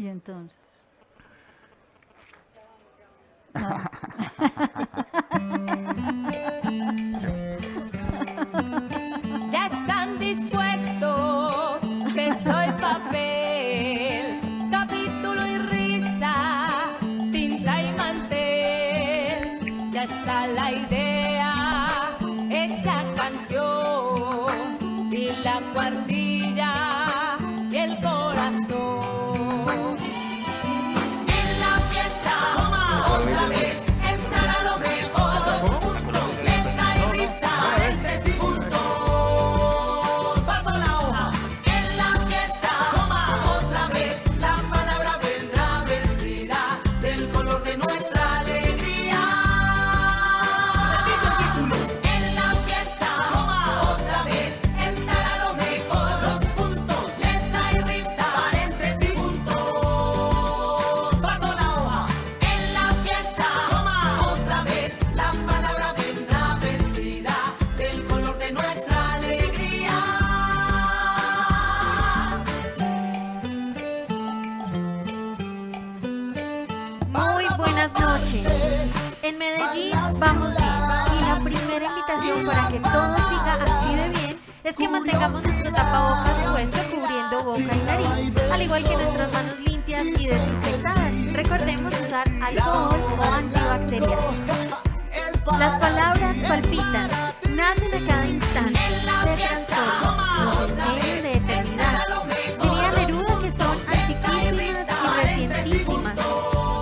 Y entonces. Ah. Ya están dispuestos, que soy papel, capítulo y risa, tinta y mantel. Ya está la idea, hecha canción, y la cuartilla y el corazón. En la fiesta, otra vez, estará lo mejor, los puntos, letra y risa, lentes y puntos. Paso la hoja. En la fiesta, otra vez, la palabra vendrá vestida del color de nuestra alegría. Repito el título. En la fiesta, otra vez, estará lo mejor, los puntos, letra y risa, paréntesis, puntos. Paso la hoja. En la fiesta, otra vez, la palabra vendrá vestida del color de nuestra alegría. Muy buenas noches. En Medellín vamos bien y la primera invitación para que todo siga así de bien es que mantengamos nuestro tapabocas puesto cubriendo boca y nariz, al igual que nuestras manos limpias y desinfectadas. Recordemos usar alcohol o antibacterial. Las palabras palpitan, nacen a cada instante, se transforman, nos enseñan de eternidad. Diría Neruda que son antiquísimas y recientísimas.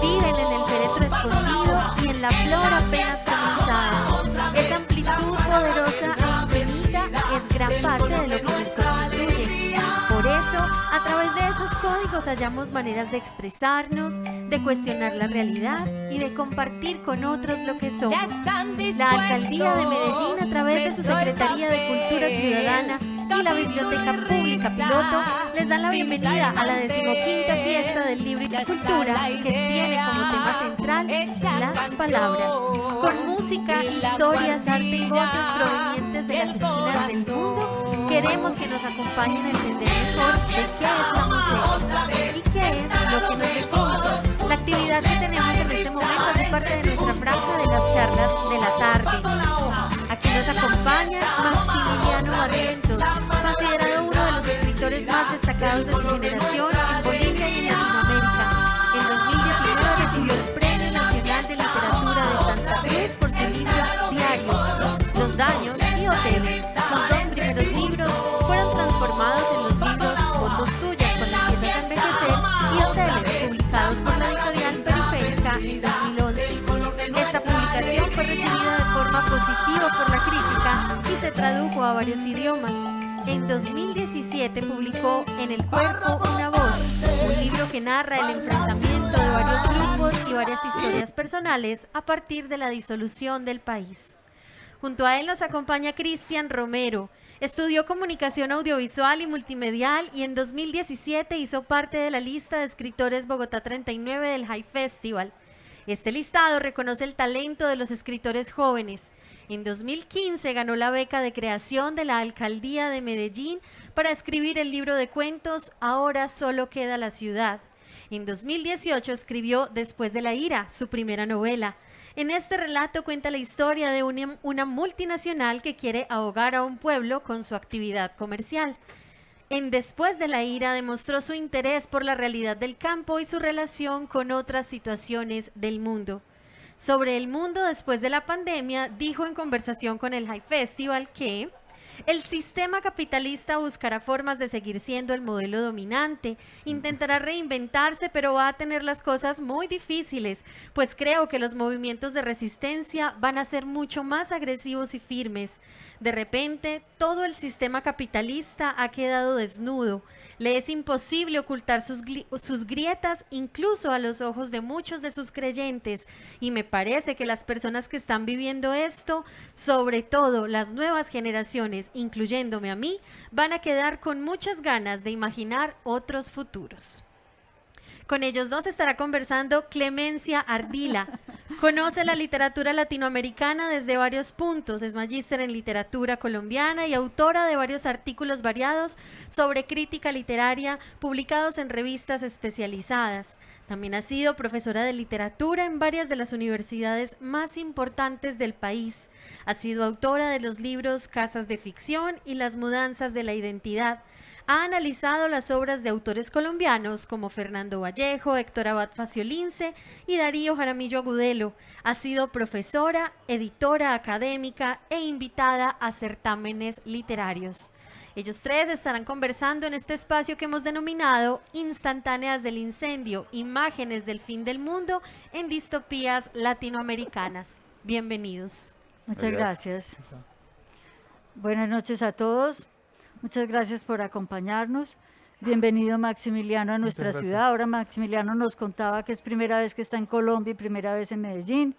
Viven en el féretro escondido y en la flor apenas comenzada. Esa amplitud poderosa e infinita es gran parte de lo que nos constituye. Por eso, a través de esos códigos hallamos maneras de expresarnos, de cuestionar la realidad y de compartir con otros lo que somos. La Alcaldía de Medellín, a través de su Secretaría de Cultura Ciudadana y la Biblioteca Pública Piloto, les da la bienvenida a la 15ª Fiesta del Libro y la Cultura, que tiene como tema central las palabras. Con música, historias, arte y voces provenientes de las esquinas del mundo, queremos que nos acompañen a entender mejor de qué estamos hechos y qué es lo que nos define. La actividad que tenemos en este momento hace parte de nuestra franja de las charlas de la tarde. Aquí nos acompaña Maximiliano Barrientos, considerado uno de los escritores más destacados de su generación en Bolivia y en Latinoamérica. En 2019 recibió el Premio Nacional de Literatura de Santa Cruz por su libro Diario, Los Daños y Hoteles. Sus dos primeros libros fueron transformados en los libros Fotos Tuyas cuando empiezas a envejecer y Hoteles, publicados por la editorial Periférica en 2011. Esta publicación fue recibida de forma positiva por la crítica y se tradujo a varios idiomas. En 2017 publicó En el cuerpo una voz, un libro que narra el enfrentamiento de varios grupos y varias historias personales a partir de la disolución del país. Junto a él nos acompaña Cristian Romero. Estudió comunicación audiovisual y multimedial y en 2017 hizo parte de la lista de escritores Bogotá 39 del High Festival. Este listado reconoce el talento de los escritores jóvenes. En 2015 ganó la beca de creación de la Alcaldía de Medellín para escribir el libro de cuentos Ahora solo queda la ciudad. En 2018 escribió Después de la ira, su primera novela. En este relato cuenta la historia de una multinacional que quiere ahogar a un pueblo con su actividad comercial. En Después de la ira demostró su interés por la realidad del campo y su relación con otras situaciones del mundo. Sobre el mundo después de la pandemia, dijo en conversación con el High Festival que el sistema capitalista buscará formas de seguir siendo el modelo dominante, intentará reinventarse, pero va a tener las cosas muy difíciles, pues creo que los movimientos de resistencia van a ser mucho más agresivos y firmes. De repente, todo el sistema capitalista ha quedado desnudo. Le es imposible ocultar sus grietas incluso a los ojos de muchos de sus creyentes, y me parece que las personas que están viviendo esto, sobre todo las nuevas generaciones, incluyéndome a mí, van a quedar con muchas ganas de imaginar otros futuros. Con ellos dos estará conversando Clemencia Ardila. Conoce la literatura latinoamericana desde varios puntos. Es magíster en literatura colombiana y autora de varios artículos variados sobre crítica literaria publicados en revistas especializadas. También ha sido profesora de literatura en varias de las universidades más importantes del país. Ha sido autora de los libros Casas de Ficción y Las Mudanzas de la Identidad. Ha analizado las obras de autores colombianos como Fernando Vallejo, Héctor Abad Faciolince y Darío Jaramillo Agudelo. Ha sido profesora, editora académica e invitada a certámenes literarios. Ellos tres estarán conversando en este espacio que hemos denominado Instantáneas del Incendio, imágenes del fin del mundo en distopías latinoamericanas. Bienvenidos. Muchas gracias. Buenas noches a todos. Muchas gracias por acompañarnos. Bienvenido Maximiliano a nuestra ciudad. Ahora Maximiliano nos contaba que es primera vez que está en Colombia y primera vez en Medellín.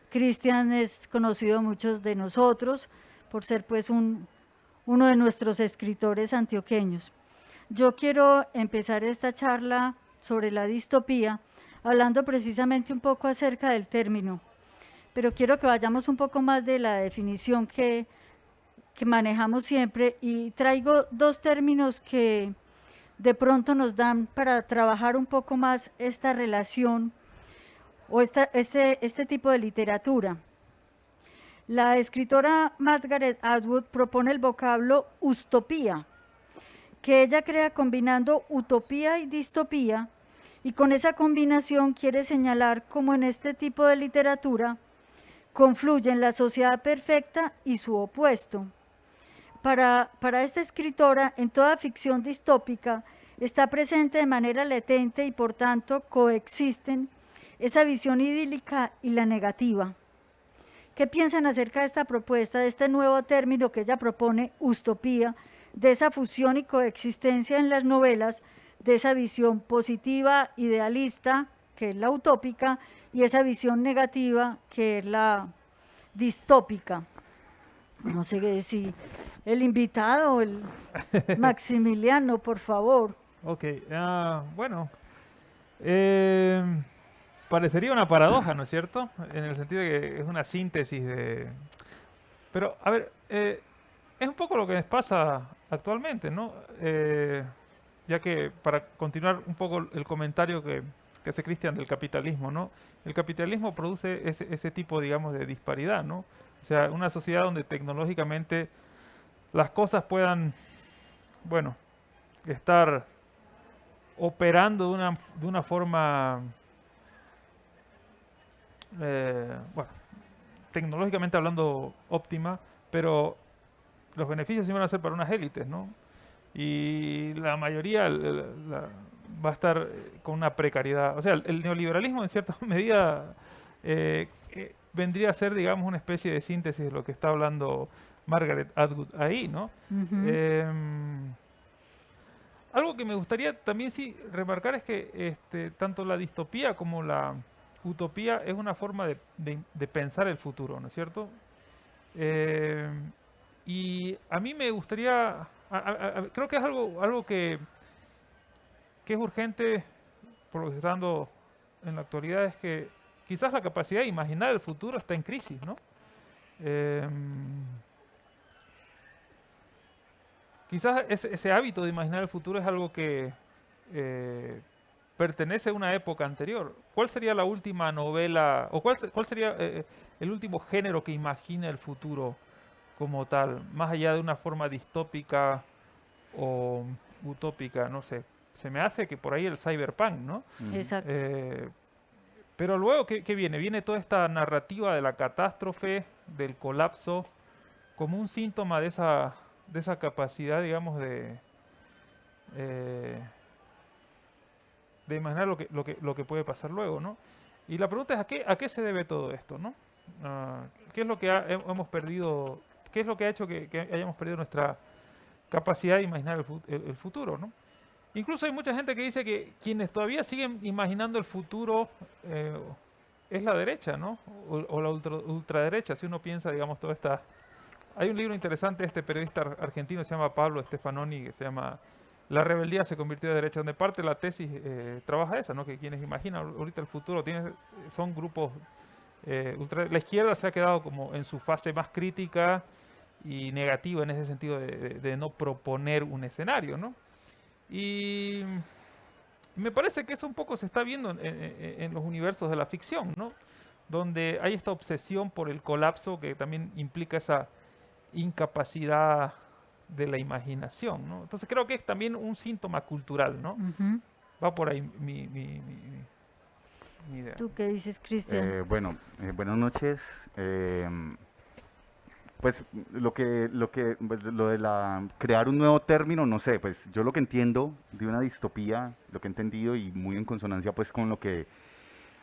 Cristian es conocido muchos de nosotros por ser pues uno de nuestros escritores antioqueños. Yo quiero empezar esta charla sobre la distopía hablando precisamente un poco acerca del término, pero quiero que vayamos un poco más de la definición que manejamos siempre y traigo dos términos que de pronto nos dan para trabajar un poco más esta relación o este tipo de literatura. La escritora Margaret Atwood propone el vocablo ustopía, que ella crea combinando utopía y distopía, y con esa combinación quiere señalar cómo en este tipo de literatura confluyen la sociedad perfecta y su opuesto. Para esta escritora, en toda ficción distópica está presente de manera latente y por tanto coexisten esa visión idílica y la negativa. ¿Qué piensan acerca de esta propuesta, de este nuevo término que ella propone, ustopía, de esa fusión y coexistencia en las novelas, de esa visión positiva, idealista, que es la utópica, y esa visión negativa, que es la distópica? No sé si el invitado, el Maximiliano, por favor. Ok, bueno, parecería una paradoja, ¿no es cierto? En el sentido de que es una síntesis de... Pero, a ver, es un poco lo que nos pasa actualmente, ¿no? Ya que, para continuar un poco el comentario que hace Cristian del capitalismo, ¿no? El capitalismo produce ese tipo, digamos, de disparidad, ¿no? O sea, una sociedad donde tecnológicamente las cosas puedan, bueno, estar operando de una forma, bueno, tecnológicamente hablando óptima, pero los beneficios sí van a ser para unas élites, ¿no? Y la mayoría va a estar con una precariedad. O sea, el neoliberalismo en cierta medida vendría a ser, digamos, una especie de síntesis de lo que está hablando Margaret Atwood ahí, ¿no? Algo que me gustaría también sí remarcar es que tanto la distopía como la utopía es una forma de pensar el futuro, ¿no es cierto? Y a mí me gustaría, creo que es algo que es urgente por lo que se está dando en la actualidad, es que quizás la capacidad de imaginar el futuro está en crisis, ¿no? Quizás ese hábito de imaginar el futuro es algo que pertenece a una época anterior. ¿Cuál sería la última novela, o cuál sería el último género que imagina el futuro como tal, más allá de una forma distópica o utópica? No sé, se me hace que por ahí el cyberpunk, ¿no? Exacto. Pero luego, ¿qué viene? Viene toda esta narrativa de la catástrofe, del colapso, como un síntoma de esa capacidad, digamos, de imaginar lo que puede pasar luego, ¿no? Y la pregunta es, ¿a qué se debe todo esto, ¿no? ¿Qué es lo que hemos perdido? ¿Qué es lo que ha hecho que hayamos perdido nuestra capacidad de imaginar el futuro, ¿no? Incluso hay mucha gente que dice que quienes todavía siguen imaginando el futuro es la derecha, ¿no? O la ultraderecha, si uno piensa, digamos, toda esta... Hay un libro interesante de este periodista argentino, se llama Pablo Stefanoni, que se llama la rebeldía se convirtió de derecha, donde parte de la tesis trabaja esa, ¿no? Que quienes imaginan ahorita el futuro son grupos la izquierda se ha quedado como en su fase más crítica y negativa en ese sentido de no proponer un escenario, ¿no? Y me parece que eso un poco se está viendo en los universos de la ficción, ¿no? Donde hay esta obsesión por el colapso que también implica esa incapacidad de la imaginación, ¿no? Entonces creo que es también un síntoma cultural, ¿no? Ujú. Va por ahí mi idea. ¿Tú qué dices, Cristian? Bueno, buenas noches. Pues pues, lo de crear un nuevo término, no sé, pues yo lo que entiendo de una distopía, lo que he entendido y muy en consonancia pues con lo que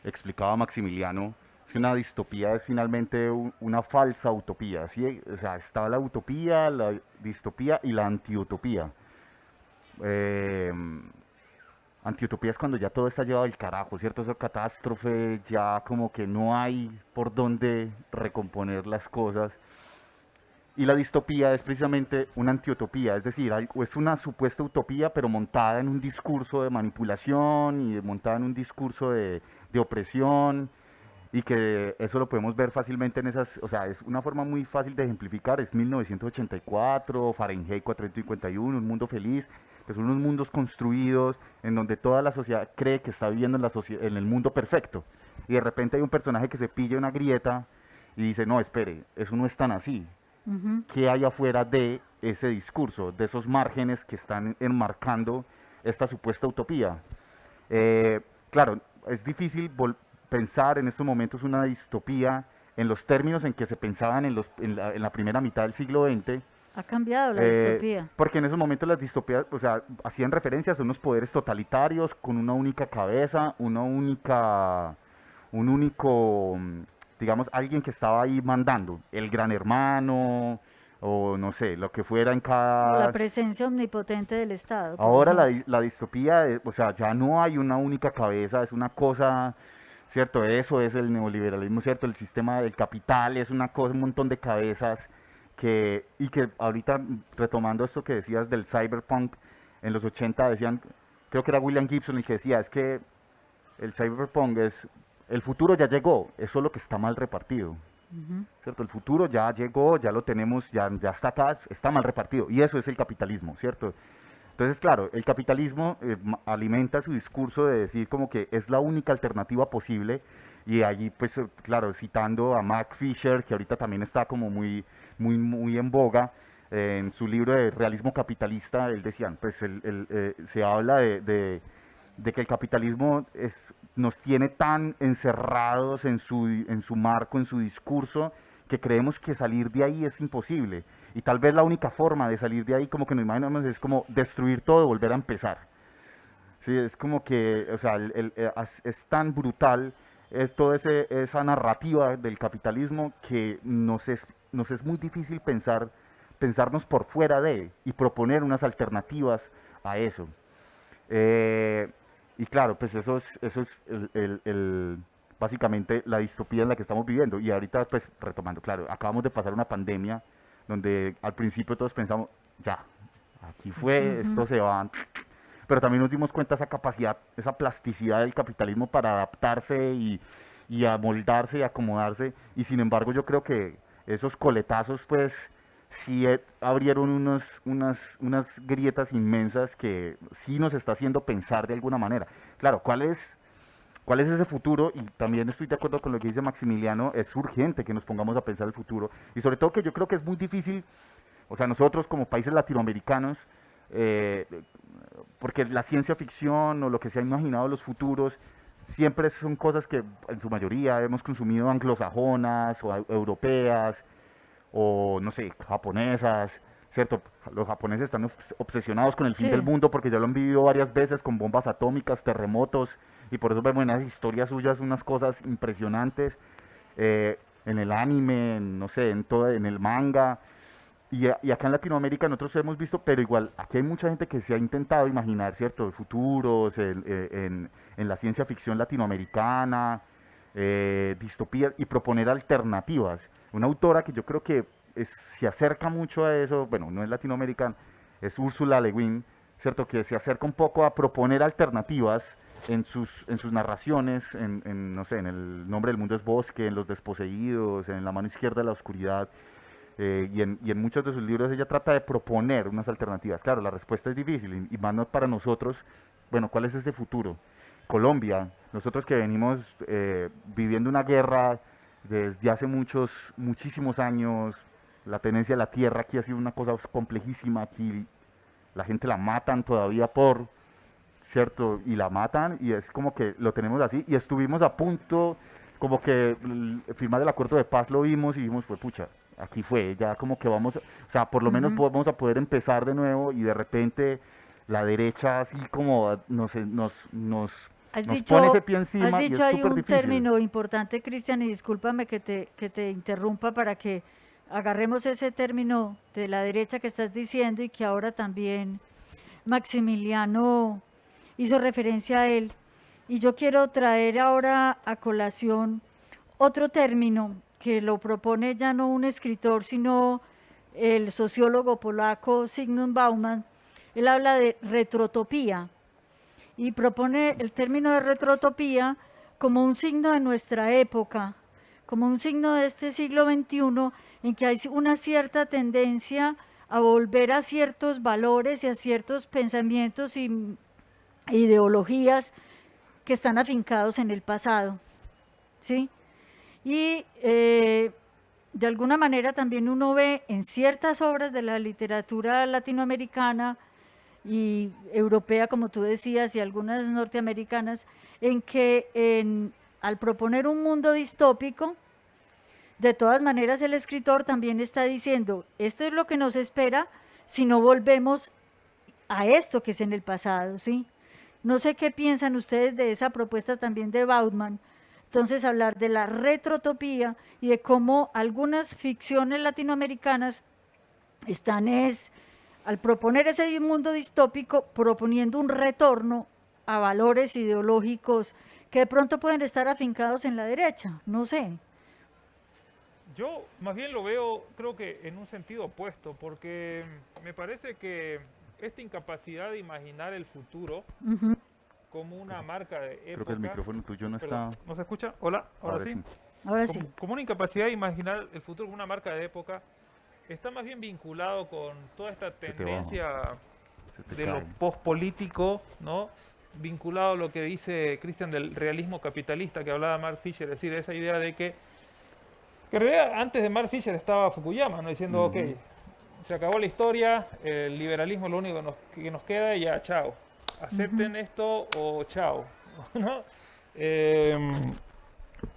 explicaba Maximiliano, es que una distopía es finalmente una falsa utopía, ¿sí? O sea, está la utopía, la distopía y la antiutopía. Eh, Antiutopía es cuando ya todo está llevado al carajo, ¿cierto? Esa catástrofe, ya como que no hay por dónde recomponer las cosas. Y la distopía es precisamente una antiutopía, es decir, es una supuesta utopía, pero montada en un discurso de manipulación y montada en un discurso de opresión, y que eso lo podemos ver fácilmente en esas, o sea, es una forma muy fácil de ejemplificar, es 1984, Fahrenheit 451, Un Mundo Feliz, que son unos mundos construidos en donde toda la sociedad cree que está viviendo en el mundo perfecto, y de repente hay un personaje que se pilla una grieta y dice, no, espere, eso no es tan así. Ujú. ¿Qué hay afuera de ese discurso, de esos márgenes que están enmarcando esta supuesta utopía? Claro, es difícil pensar en estos momentos una distopía en los términos en que se pensaban en la primera mitad del siglo XX, Ha cambiado la distopía. porque en esos momentos las distopías, o sea, hacían referencias a unos poderes totalitarios con una única cabeza, un único, digamos, alguien que estaba ahí mandando, el gran hermano, o no sé, lo que fuera en O la cada... presencia omnipotente del Estado, por Ahora ejemplo. la distopía, o sea, ya no hay una única cabeza, es una cosa, ¿cierto? Eso es el neoliberalismo, ¿cierto? El sistema del capital es una cosa, un montón de cabezas y que ahorita, retomando esto que decías del cyberpunk, en los 80 decían, creo que era William Gibson el que decía, es que el cyberpunk el futuro ya llegó, es solo que está mal repartido. Ujú. ¿Cierto? El futuro ya llegó, ya lo tenemos, ya está acá, está mal repartido. Y eso es el capitalismo, ¿cierto? Entonces, claro, el capitalismo alimenta su discurso de decir como que es la única alternativa posible. Y allí, pues, claro, citando a Mark Fisher, que ahorita también está como muy en boga, en su libro de Realismo Capitalista, él decía, pues, se habla de que el capitalismo nos tiene tan encerrados en su marco, en su discurso, que creemos que salir de ahí es imposible. Y tal vez la única forma de salir de ahí, como que nos imaginamos, es como destruir todo y volver a empezar. Sí, es como que, o sea, es tan brutal toda esa narrativa del capitalismo que nos es muy difícil pensarnos por fuera de y proponer unas alternativas a eso. Eh, y claro, pues eso es básicamente la distopía en la que estamos viviendo. Y ahorita, pues retomando, claro, acabamos de pasar una pandemia donde al principio todos pensamos, ya, aquí fue, esto se va. Pero también nos dimos cuenta de esa capacidad, esa plasticidad del capitalismo para adaptarse y amoldarse y acomodarse. Y sin embargo, yo creo que esos coletazos, pues, sí abrieron unas grietas inmensas que sí nos está haciendo pensar de alguna manera. Claro, ¿cuál es ese futuro? Y también estoy de acuerdo con lo que dice Maximiliano, es urgente que nos pongamos a pensar el futuro. Y sobre todo que yo creo que es muy difícil, o sea, nosotros como países latinoamericanos, eh, porque la ciencia ficción o lo que se ha imaginado los futuros, siempre son cosas que en su mayoría hemos consumido anglosajonas o europeas, o no sé, japonesas, ¿cierto? Los japoneses están obsesionados con el fin del Sí. mundo porque ya lo han vivido varias veces con bombas atómicas, terremotos, y por eso vemos en las historias suyas unas cosas impresionantes, en el anime, no sé, en el manga. Y acá en Latinoamérica nosotros hemos visto, pero igual, aquí hay mucha gente que se ha intentado imaginar, ¿cierto? Futuros, en la ciencia ficción latinoamericana, distopía, y proponer alternativas. Una autora que yo creo que se acerca mucho a eso, bueno, no es latinoamericana, es Úrsula Le Guin, ¿cierto? Que se acerca un poco a proponer alternativas en sus narraciones, no sé, en El nombre del mundo es bosque, en Los desposeídos, en La mano izquierda de la oscuridad, y en muchos de sus libros ella trata de proponer unas alternativas. Claro, la respuesta es difícil, y más no para nosotros. Bueno, ¿cuál es ese futuro? Colombia, nosotros que venimos viviendo una guerra desde hace muchísimos años, la tenencia de la tierra aquí ha sido una cosa complejísima. Aquí la gente la matan todavía ¿cierto? Y la matan, y es como que lo tenemos así, y estuvimos a punto, como que firmar el acuerdo de paz lo vimos y vimos, pues pucha, aquí fue, ya como que vamos, o sea, por lo menos Ujú. vamos a poder empezar de nuevo, y de repente la derecha así como Has nos pone ese dicho, pie has encima, y dicho es hay súper un difícil. término importante, Cristian, y discúlpame que te interrumpa para que agarremos ese término de la derecha que estás diciendo y que ahora también Maximiliano hizo referencia a él. Y yo quiero traer ahora a colación otro término que lo propone ya no un escritor, sino el sociólogo polaco Zygmunt Bauman. Él habla de retrotopía y propone el término de retrotopía como un signo de nuestra época, como un signo de este siglo XXI, en que hay una cierta tendencia a volver a ciertos valores y a ciertos pensamientos y ideologías que están afincados en el pasado, ¿sí? Y de alguna manera también uno ve en ciertas obras de la literatura latinoamericana y europea, como tú decías, y algunas norteamericanas, en que al proponer un mundo distópico, de todas maneras el escritor también está diciendo, esto es lo que nos espera si no volvemos a esto que es en el pasado, ¿sí? No sé qué piensan ustedes de esa propuesta también de Bauman. Entonces, hablar de la retrotopía y de cómo algunas ficciones latinoamericanas están al proponer ese mundo distópico, proponiendo un retorno a valores ideológicos que de pronto pueden estar afincados en la derecha, no sé. Yo más bien lo veo, creo que en un sentido opuesto, porque me parece que esta incapacidad de imaginar el futuro Ujú. como una marca de Creo que el época. micrófono tuyo no Perdón, está... ¿no se escucha? Hola, ahora Ahora sí. sí, Ahora sí. Como una incapacidad de imaginar el futuro como una marca de época, está más bien vinculado con toda esta se te baja, tendencia se te de lo cae. pospolítico, ¿no? Vinculado a lo que dice Christian del realismo capitalista que hablaba Mark Fisher, es decir, esa idea de que en realidad antes de Mark Fisher estaba Fukuyama, ¿no? Diciendo, ok, Ujú. se acabó la historia, el liberalismo es lo único que nos queda y ya, chao. Acepten esto o chao, ¿no?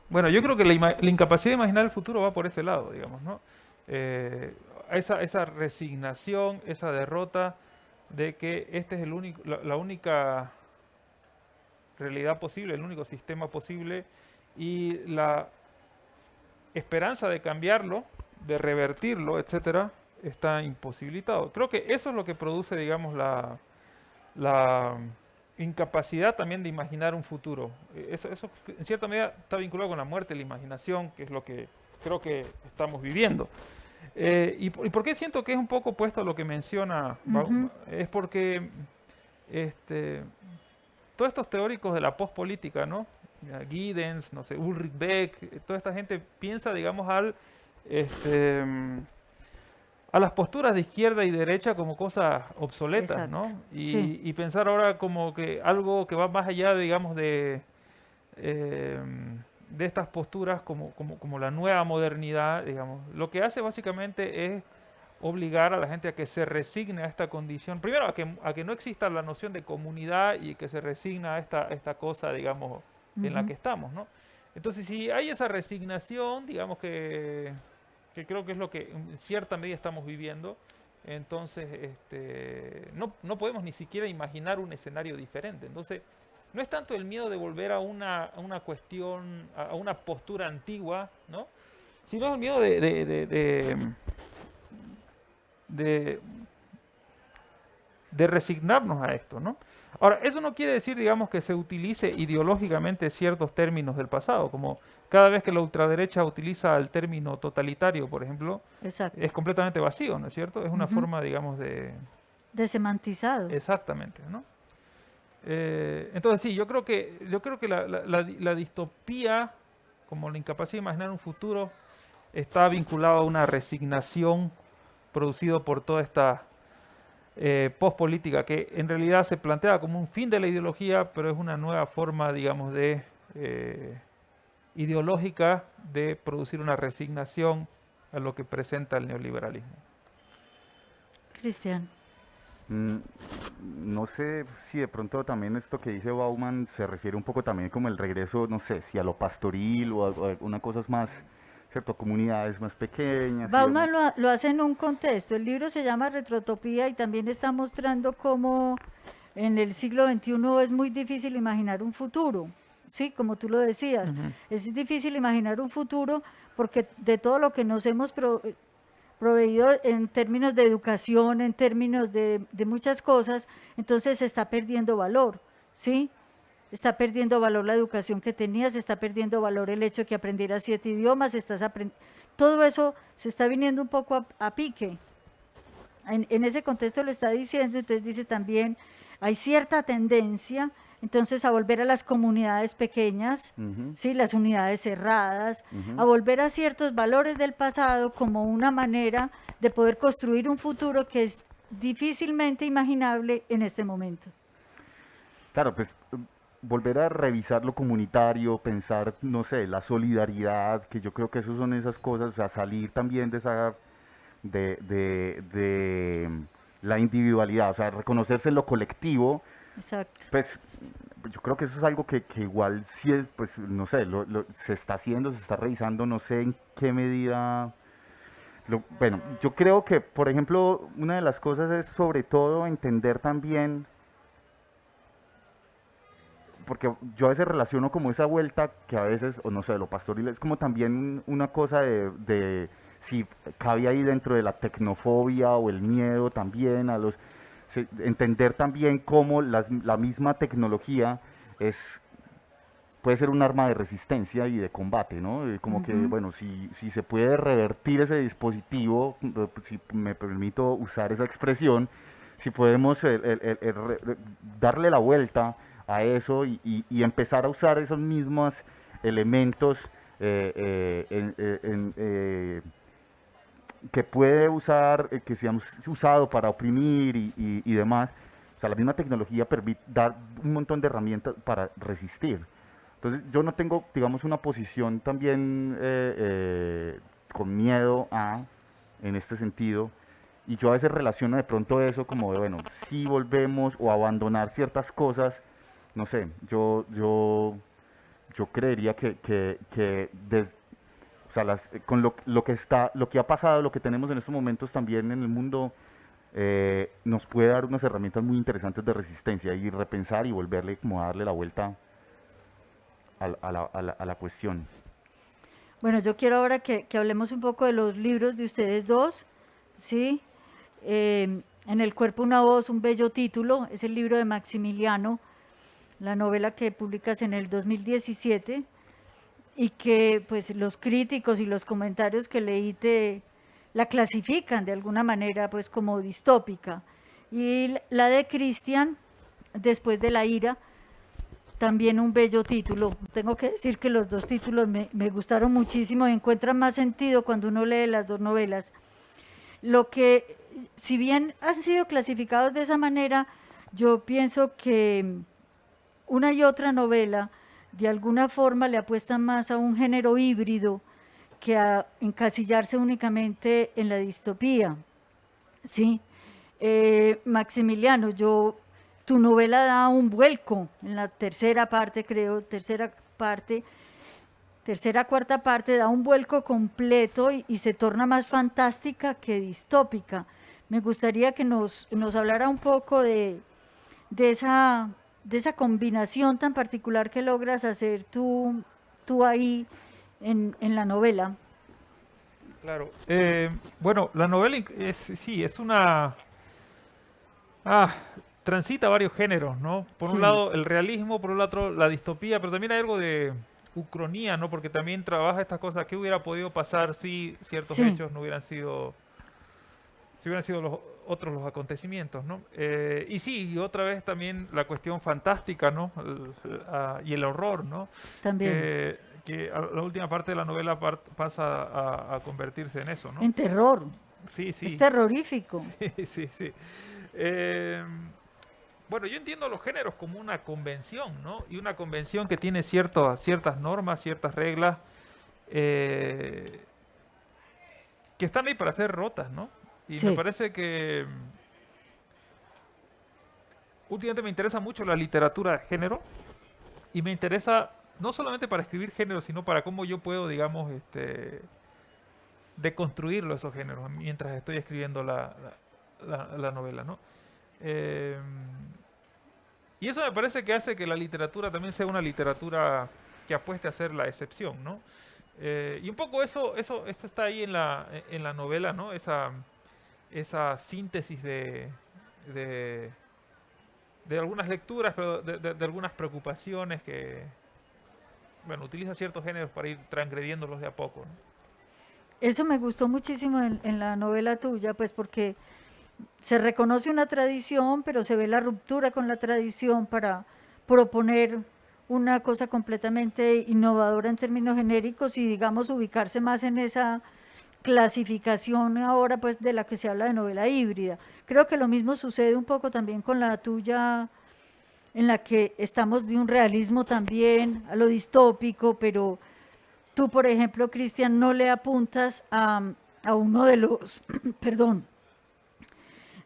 Bueno, yo creo que la incapacidad de imaginar el futuro va por ese lado, digamos, ¿no? Eh, esa resignación, esa derrota de que este es el único, la única realidad posible, el único sistema posible, y la esperanza de cambiarlo, de revertirlo, etcétera, está imposibilitado. Creo que eso es lo que produce, digamos, la incapacidad también de imaginar un futuro. Eso en cierta medida está vinculado con la muerte, la imaginación, que es lo que creo que estamos viviendo. ¿Y por qué siento que es un poco opuesto a lo que menciona Ujú. Bauman? Es porque todos estos teóricos de la pospolítica, ¿no? Giddens, no sé, Ulrich Beck, toda esta gente piensa, digamos, este, mm, a las posturas de izquierda y derecha como cosas obsoletas, Exacto. ¿no? Sí, Y pensar ahora como que algo que va más allá, digamos, eh, de estas posturas como la nueva modernidad, digamos. Lo que hace básicamente es obligar a la gente a que se resigne a esta condición. Primero, a que no exista la noción de comunidad y que se resigna a esta cosa, digamos, en la ujú. que estamos, ¿no? Entonces, si hay esa resignación, digamos que creo que es lo que en cierta medida estamos viviendo, entonces no podemos ni siquiera imaginar un escenario diferente. Entonces, no es tanto el miedo de volver a una cuestión, a una postura antigua, ¿no? Sino el miedo de, de resignarnos a esto, ¿no? Ahora, eso no quiere decir, digamos, que se utilice ideológicamente ciertos términos del pasado, como cada vez que la ultraderecha utiliza el término totalitario, por ejemplo, Exacto. es completamente vacío, ¿no es cierto? Es una Ujú. forma, digamos, Desemantizado. Exactamente, ¿no? Entonces sí, yo creo que la distopía, como la incapacidad de imaginar un futuro, está vinculado a una resignación producido por toda esta pospolítica que en realidad se plantea como un fin de la ideología, pero es una nueva forma, digamos, de ideológica de producir una resignación a lo que presenta el neoliberalismo. Cristian. Mm, No sé si de pronto también esto que dice Bauman se refiere un poco también como el regreso, no sé, si a lo pastoril o a una cosas más, ¿cierto? Comunidades más pequeñas. Bauman lo hace en un contexto. El libro se llama Retrotopía y también está mostrando cómo en el siglo XXI es muy difícil imaginar un futuro. Sí, como tú lo decías, es difícil imaginar un futuro porque de todo lo que nos hemos proveído en términos de educación, en términos de muchas cosas, entonces se está perdiendo valor, ¿sí? Está perdiendo valor la educación que tenías, está perdiendo valor el hecho de que aprendieras 7 idiomas, todo eso se está viniendo un poco a pique. En ese contexto lo está diciendo, entonces dice también, hay cierta tendencia entonces a volver a las comunidades pequeñas, ¿sí? Las unidades cerradas, a volver a ciertos valores del pasado como una manera de poder construir un futuro que es difícilmente imaginable en este momento. Claro, pues volver a revisar lo comunitario, pensar, no sé, la solidaridad, que yo creo que eso son esas cosas, o sea, salir también de esa, de la individualidad, o sea, reconocerse en lo colectivo. Exacto. Pues yo creo que eso es algo que igual sí es, pues no sé, se está haciendo, se está revisando, no sé en qué medida. Bueno, yo creo que, por ejemplo, una de las cosas es sobre todo entender también, porque yo a veces relaciono como esa vuelta que a veces, o no sé, lo pastoril es como también una cosa de si cabe ahí dentro de la tecnofobia o el miedo también a los entender también cómo la misma tecnología puede ser un arma de resistencia y de combate, ¿no? Como que, bueno, si se puede revertir ese dispositivo, si me permito usar esa expresión, si podemos darle la vuelta a eso y empezar a usar esos mismos elementos que puede usar, que se han usado para oprimir y demás. O sea, la misma tecnología permite dar un montón de herramientas para resistir. Entonces, yo no tengo, digamos, una posición también con miedo en este sentido. Y yo a veces relaciono de pronto eso como de, bueno, si volvemos o abandonar ciertas cosas, no sé, yo creería que o sea, con lo que ha pasado, lo que tenemos en estos momentos también en el mundo, nos puede dar unas herramientas muy interesantes de resistencia y repensar y volverle como a darle la vuelta a la cuestión. Bueno, yo quiero ahora que hablemos un poco de los libros de ustedes dos, ¿sí? En el cuerpo una voz, un bello título, es el libro de Maximiliano, la novela que publicas en el 2017 y que pues los críticos y los comentarios que leí la clasifican de alguna manera pues como distópica. Y la de Cristian, Después de la ira, también un bello título. Tengo que decir que los dos títulos me gustaron muchísimo y encuentran más sentido cuando uno lee las dos novelas. Lo que, si bien han sido clasificados de esa manera, yo pienso que una y otra novela de alguna forma le apuestan más a un género híbrido que a encasillarse únicamente en la distopía. Sí, Maximiliano, tu novela da un vuelco en la tercera parte, creo, cuarta parte, da un vuelco completo y se torna más fantástica que distópica. Me gustaría que nos hablara un poco de esa combinación tan particular que logras hacer tú ahí en la novela. Claro. Bueno, la novela es una... transita varios géneros, ¿no? Por un Sí. lado el realismo, por el otro la distopía, pero también hay algo de ucronía, ¿no? Porque también trabaja estas cosas, ¿qué hubiera podido pasar si ciertos Sí. hechos no hubieran sido... si hubieran sido otros los acontecimientos, ¿no? Y sí, y otra vez también la cuestión fantástica, ¿no? Y el horror, ¿no? También. Que la última parte de la novela pasa a convertirse en eso, ¿no? En terror. Sí, Es sí, terrorífico. sí, sí, sí. Eh, bueno, yo entiendo los géneros como una convención, ¿no? Y una convención que tiene ciertas normas, ciertas reglas, eh, que están ahí para ser rotas, ¿no? Y me Sí. parece que últimamente me interesa mucho la literatura de género y me interesa no solamente para escribir género, sino para cómo yo puedo, digamos, deconstruirlo esos géneros mientras estoy escribiendo la novela, ¿no? Eh, y eso me parece que hace que la literatura también sea una literatura que apueste a ser la excepción, ¿no? Y un poco esto está ahí en la novela, ¿no? Esa síntesis de, de algunas lecturas, pero de algunas preocupaciones que, bueno, utiliza ciertos géneros para ir transgrediéndolos de a poco, ¿no? Eso me gustó muchísimo en la novela tuya, pues porque se reconoce una tradición, pero se ve la ruptura con la tradición para proponer una cosa completamente innovadora en términos genéricos y digamos ubicarse más en esa clasificación ahora pues de la que se habla de novela híbrida. Creo que lo mismo sucede un poco también con la tuya, en la que estamos de un realismo también a lo distópico, pero tú, por ejemplo, Cristian, no le apuntas a uno de los, perdón,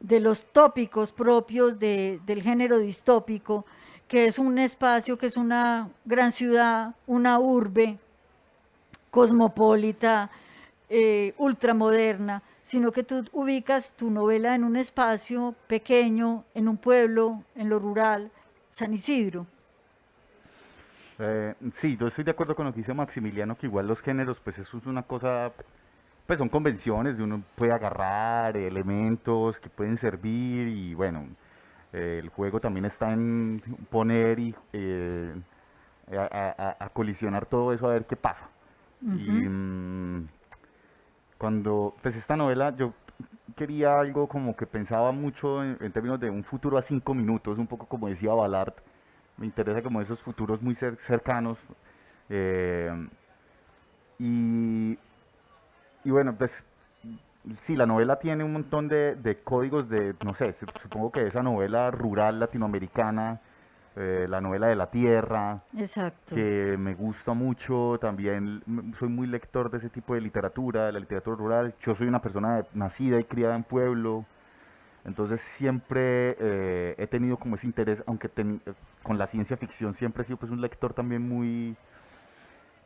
de los tópicos propios del género distópico, que es un espacio, que es una gran ciudad, una urbe cosmopolita, ultramoderna, sino que tú ubicas tu novela en un espacio pequeño, en un pueblo, en lo rural, San Isidro. Sí, yo estoy de acuerdo con lo que dice Maximiliano, que igual los géneros, pues eso es una cosa, pues son convenciones de uno puede agarrar elementos que pueden servir y bueno, el juego también está en poner y a colisionar todo eso a ver qué pasa. Y cuando, pues esta novela yo quería algo como que pensaba mucho en términos de un futuro a 5 minutos, un poco como decía Ballard, me interesa como esos futuros muy cercanos. eh, y, y bueno, pues sí, la novela tiene un montón de códigos de, no sé, supongo que esa novela rural latinoamericana, la novela de la tierra, Exacto. que me gusta mucho, también soy muy lector de ese tipo de literatura, de la literatura rural. Yo soy una persona nacida y criada en pueblo, entonces siempre he tenido como ese interés, aunque con la ciencia ficción siempre he sido pues un lector también muy...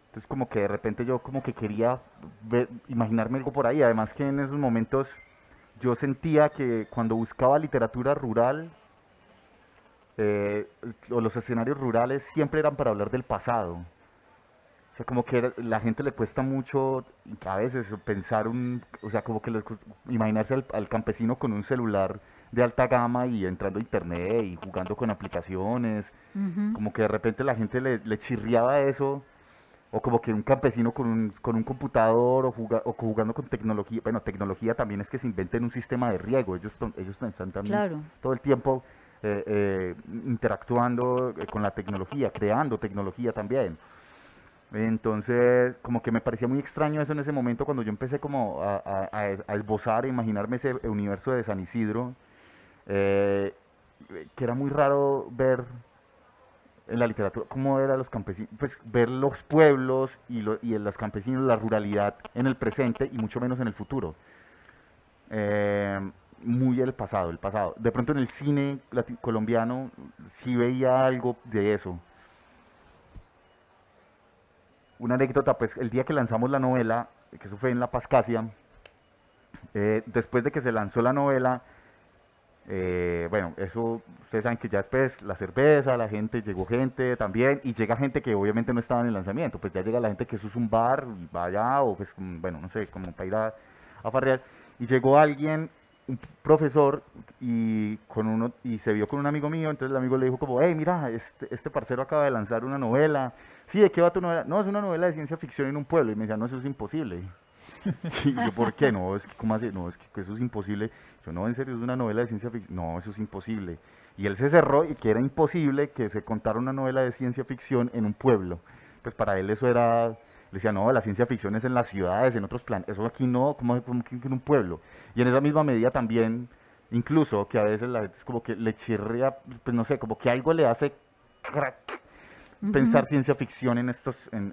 Entonces como que de repente yo como que quería imaginarme algo por ahí, además que en esos momentos yo sentía que cuando buscaba literatura rural, eh, o los escenarios rurales siempre eran para hablar del pasado. O sea, como que la gente le cuesta mucho a veces pensar o sea, como que imaginarse al campesino con un celular de alta gama y entrando a internet y jugando con aplicaciones, como que de repente la gente le chirriaba eso, o como que un campesino con un computador o jugando con tecnología. Bueno, tecnología también es que se inventen un sistema de riego, ellos están también Claro. todo el tiempo interactuando con la tecnología, creando tecnología también. Entonces, como que me parecía muy extraño eso en ese momento cuando yo empecé como a esbozar, a imaginarme ese universo de San Isidro, eh, que era muy raro ver en la literatura cómo eran los campesinos, pues ver los pueblos y los campesinos, la ruralidad en el presente y mucho menos en el futuro. Muy el pasado, el pasado. De pronto en el cine colombiano sí veía algo de eso. Una anécdota, pues el día que lanzamos la novela, que eso fue en La Pascasia, después de que se lanzó la novela, bueno, eso ustedes saben que ya después la cerveza, la gente, llegó gente también, y llega gente que obviamente no estaba en el lanzamiento, pues ya llega la gente que eso es un bar, y va allá, o pues, bueno, no sé, como para ir a farrear, y llegó alguien, un profesor, y se vio con un amigo mío, entonces el amigo le dijo como, hey, mira, este parcero acaba de lanzar una novela. Sí, ¿de qué va tu novela? No, es una novela de ciencia ficción en un pueblo. Y me decía, no, eso es imposible. Y yo, ¿por qué? No, es que, ¿cómo así? No, es que eso es imposible. Yo, no, en serio, es una novela de ciencia ficción. No, eso es imposible. Y él se cerró y que era imposible que se contara una novela de ciencia ficción en un pueblo. Pues para él eso era, le decía, no, la ciencia ficción es en las ciudades, en otros planes. Eso aquí no, como que en un pueblo. Y en esa misma medida también, incluso, que a veces la gente es como que le chirrea, pues no sé, como que algo le hace crack pensar ciencia ficción en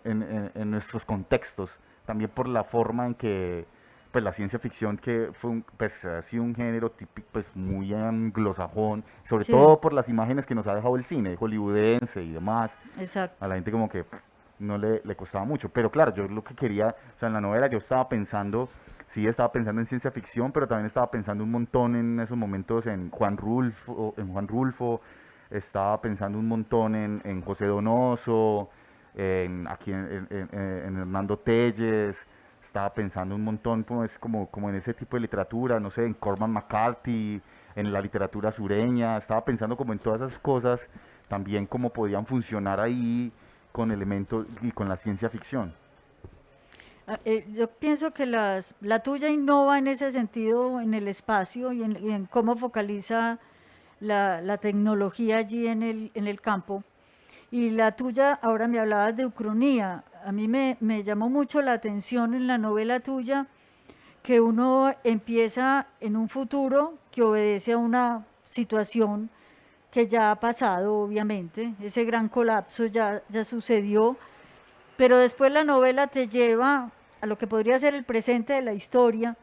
en nuestros contextos, también por la forma en que pues la ciencia ficción que fue pues ha sido un género típico pues muy anglosajón, sobre Sí, todo por las imágenes que nos ha dejado el cine hollywoodense y demás, a exacto. la gente como que no le costaba mucho, pero claro, yo lo que quería, o sea, en la novela yo estaba pensando, sí estaba pensando en ciencia ficción, pero también estaba pensando un montón en esos momentos en Juan Rulfo, estaba pensando un montón en José Donoso, aquí en Hernando Telles, estaba pensando un montón pues, como en ese tipo de literatura, no sé, en Cormac McCarthy, en la literatura sureña, estaba pensando como en todas esas cosas, también cómo podían funcionar ahí con elementos y con la ciencia ficción. Yo pienso que la tuya innova en ese sentido en el espacio y en cómo focaliza la tecnología allí en el campo. Y la tuya, ahora me hablabas de Ucronía. A mí me llamó mucho la atención en la novela tuya que uno empieza en un futuro que obedece a una situación que ya ha pasado, obviamente. Ese gran colapso ya sucedió, pero después la novela te lleva a lo que podría ser el presente de la historia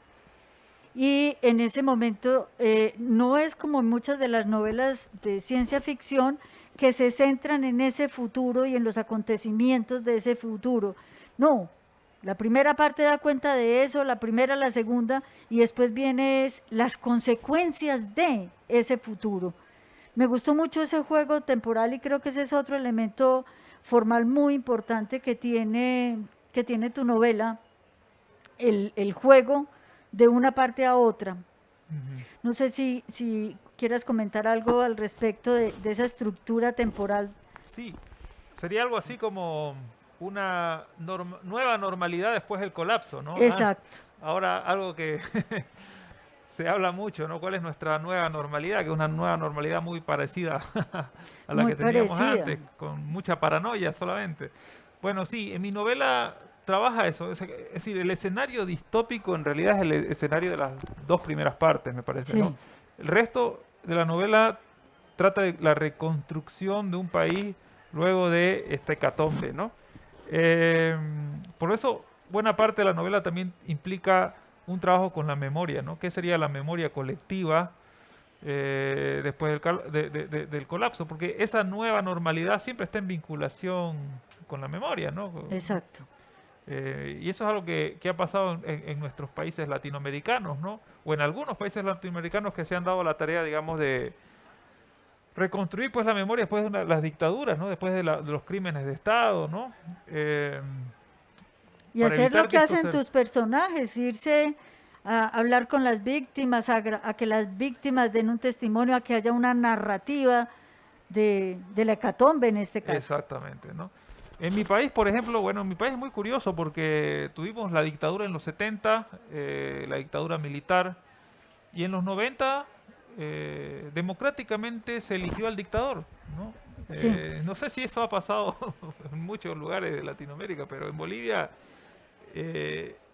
y en ese momento no es como muchas de las novelas de ciencia ficción que se centran en ese futuro y en los acontecimientos de ese futuro. No, la primera parte da cuenta de eso, la primera, la segunda, y después viene las consecuencias de ese futuro. Me gustó mucho ese juego temporal y creo que ese es otro elemento formal muy importante que tiene tu novela, el juego de una parte a otra. Ujú. No sé si quieras comentar algo al respecto de esa estructura temporal. Sí, sería algo así como una nueva normalidad después del colapso, ¿no? Exacto, Ahora algo que se habla mucho, ¿no? ¿Cuál es nuestra nueva normalidad? Que es una nueva normalidad muy parecida a la muy que teníamos parecida. antes, con mucha paranoia solamente. Bueno, sí, en mi novela trabaja eso, es decir, el escenario distópico en realidad es el escenario de las dos primeras partes, me parece, ¿no? Sí, El resto de la novela trata de la reconstrucción de un país luego de esta hecatombe, ¿no? Eh, por eso, buena parte de la novela también implica un trabajo con la memoria, ¿no? ¿Qué sería la memoria colectiva después del colapso? Porque esa nueva normalidad siempre está en vinculación con la memoria, ¿no? exacto. Y eso es algo que ha pasado en nuestros países latinoamericanos, ¿no? O en algunos países latinoamericanos que se han dado la tarea, digamos, de reconstruir pues la memoria después de las dictaduras, ¿no? Después de los crímenes de Estado, ¿no? Eh, Y para hacer lo evitar que que esto hacen se... tus personajes, irse a hablar con las víctimas, a que las víctimas den un testimonio, a que haya una narrativa de la hecatombe en este caso. Exactamente, ¿no? En mi país, por ejemplo, bueno, en mi país es muy curioso porque tuvimos la dictadura en los 70, la dictadura militar, y en los 90 democráticamente se eligió al dictador, ¿no? Sí, No sé si eso ha pasado en muchos lugares de Latinoamérica, pero en Bolivia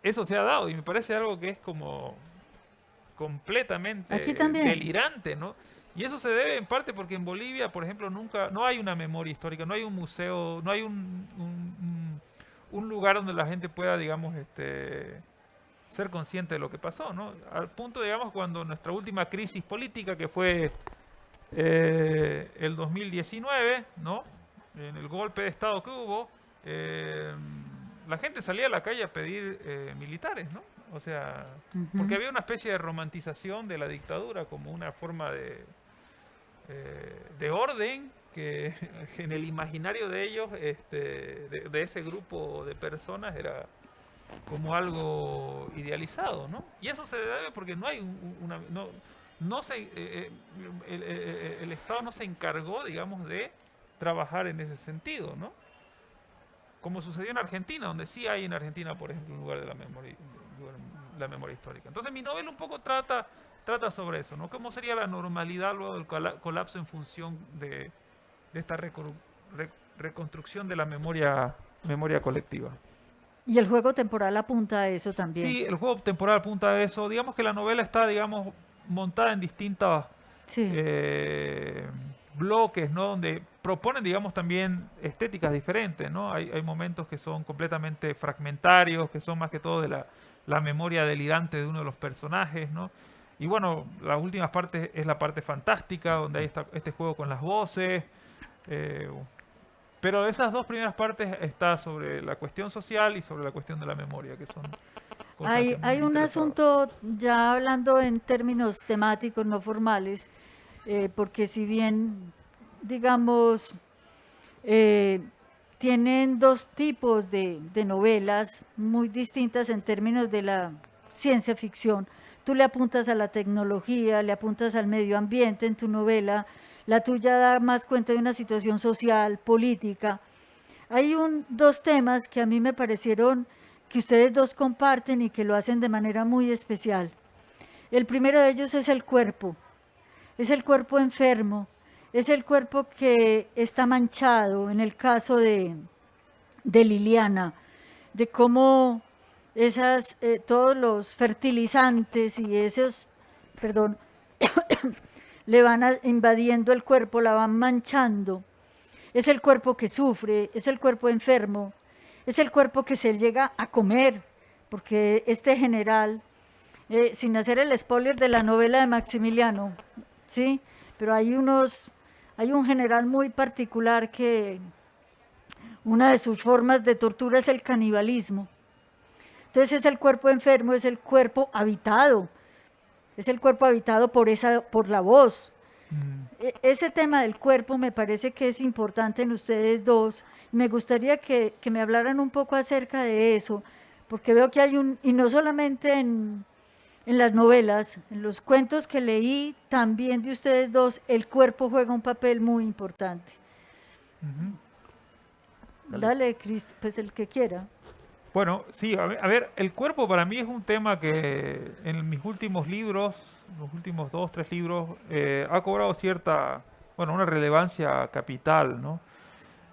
eso se ha dado y me parece algo que es como aquí completamente también. delirante, ¿no? Y eso se debe en parte porque en Bolivia, por ejemplo, nunca, no hay una memoria histórica, no hay un museo, no hay un lugar donde la gente pueda, digamos, ser consciente de lo que pasó, ¿no? Al punto, digamos, cuando nuestra última crisis política, que fue el 2019, ¿no? En el golpe de Estado que hubo, eh, la gente salía a la calle a pedir militares, ¿no? O sea, porque Ujú. había una especie de romantización de la dictadura como una forma de orden que en el imaginario de ellos, de ese grupo de personas, era como algo idealizado, ¿no? Y eso se debe porque no hay una... No se, el Estado no se encargó, digamos, de trabajar en ese sentido, ¿no? Como sucedió en Argentina, donde sí hay en Argentina, por ejemplo, un lugar de la memoria, la memoria histórica. Entonces mi novela un poco trata sobre eso, ¿no? ¿Cómo sería la normalidad luego del colapso en función de esta reconstrucción de la memoria colectiva? Y el juego temporal apunta a eso también. Sí, el juego temporal apunta a eso. Digamos que la novela está, digamos, montada en distintos Sí. bloques, ¿no? Donde proponen, digamos, también estéticas diferentes, ¿no? Hay momentos que son completamente fragmentarios, que son más que todo de la memoria delirante de uno de los personajes, ¿no? Y bueno, las últimas partes es la parte fantástica, donde hay este juego con las voces. eh, pero esas dos primeras partes está sobre la cuestión social y sobre la cuestión de la memoria, que son cosas que Hay, me hay un interesaban. asunto, ya hablando en términos temáticos, no formales, porque si bien, digamos, eh, tienen dos tipos de novelas muy distintas en términos de la ciencia ficción. Tú le apuntas a la tecnología, le apuntas al medio ambiente en tu novela, la tuya da más cuenta de una situación social, política. Hay dos temas que a mí me parecieron que ustedes dos comparten y que lo hacen de manera muy especial. El primero de ellos es el cuerpo enfermo, es el cuerpo que está manchado, en el caso de Liliana, de cómo todos los fertilizantes y esos, perdón, le van invadiendo el cuerpo, la van manchando. Es el cuerpo que sufre, es el cuerpo enfermo, es el cuerpo que se llega a comer, porque este general, sin hacer el spoiler de la novela de Maximiliano, ¿sí? Pero hay un general muy particular que una de sus formas de tortura es el canibalismo. Entonces es el cuerpo enfermo, es el cuerpo habitado por la voz. Ese tema del cuerpo me parece que es importante en ustedes dos. Me gustaría que me hablaran un poco acerca de eso, porque veo que y no solamente en las novelas, en los cuentos que leí también de ustedes dos, el cuerpo juega un papel muy importante. Dale, pues el que quiera. Bueno, sí, a ver, el cuerpo para mí es un tema que en mis últimos libros, los últimos 2, 3 libros, ha cobrado una relevancia capital, ¿no?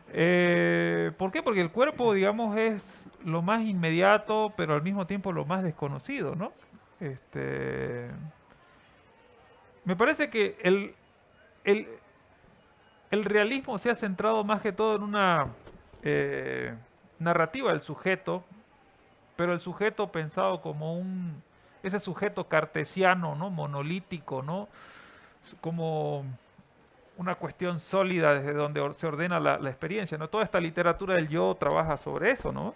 ¿Por qué? Porque el cuerpo, digamos, es lo más inmediato, pero al mismo tiempo lo más desconocido, ¿no? Me parece que el, el realismo se ha centrado más que todo en una narrativa del sujeto, pero el sujeto pensado como ese sujeto cartesiano, ¿no? Monolítico, ¿no? Como una cuestión sólida desde donde se ordena la experiencia, ¿no? Toda esta literatura del yo trabaja sobre eso, ¿no?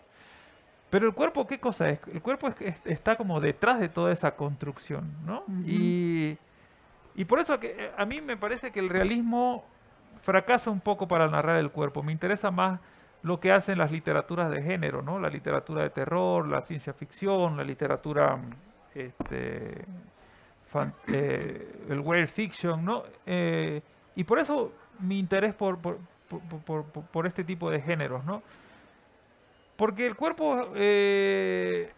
Pero el cuerpo, ¿qué cosa es? El cuerpo está como detrás de toda esa construcción, ¿no? Y por eso a mí me parece que el realismo fracasa un poco para narrar el cuerpo. Me interesa más lo que hacen las literaturas de género, ¿no? La literatura de terror, la ciencia ficción, la literatura, el weird fiction, ¿no? Y por eso mi interés por este tipo de géneros, ¿no? Porque el cuerpo es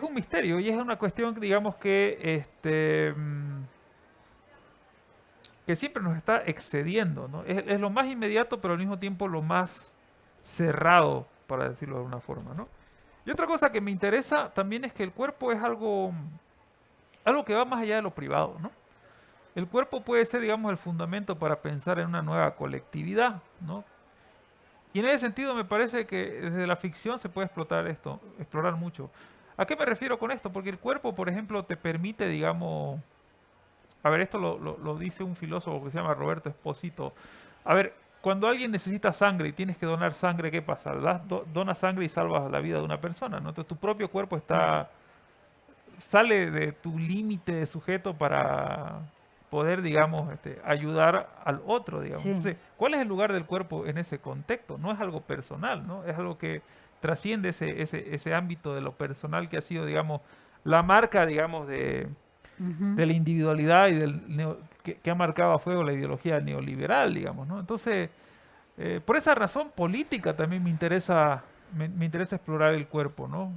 un misterio y es una cuestión, digamos, que siempre nos está excediendo, ¿no? Es lo más inmediato, pero al mismo tiempo lo más cerrado, para decirlo de alguna forma, ¿no? Y otra cosa que me interesa también es que el cuerpo es algo que va más allá de lo privado, ¿no? El cuerpo puede ser, digamos, el fundamento para pensar en una nueva colectividad, ¿no? Y en ese sentido me parece que desde la ficción se puede explorar mucho. ¿A qué me refiero con esto? Porque el cuerpo, por ejemplo, te permite, digamos, a ver, esto lo dice un filósofo que se llama Roberto Esposito. A ver, cuando alguien necesita sangre y tienes que donar sangre, ¿qué pasa? Donas sangre y salvas la vida de una persona, ¿no? Entonces tu propio cuerpo sale de tu límite de sujeto para poder, digamos, ayudar al otro, digamos. Sí. Entonces, ¿cuál es el lugar del cuerpo en ese contexto? No es algo personal, ¿no? Es algo que trasciende ese ámbito de lo personal que ha sido, digamos, la marca, digamos, de la individualidad y que ha marcado a fuego la ideología neoliberal, digamos, ¿no? Entonces, por esa razón política también me interesa explorar el cuerpo, ¿no?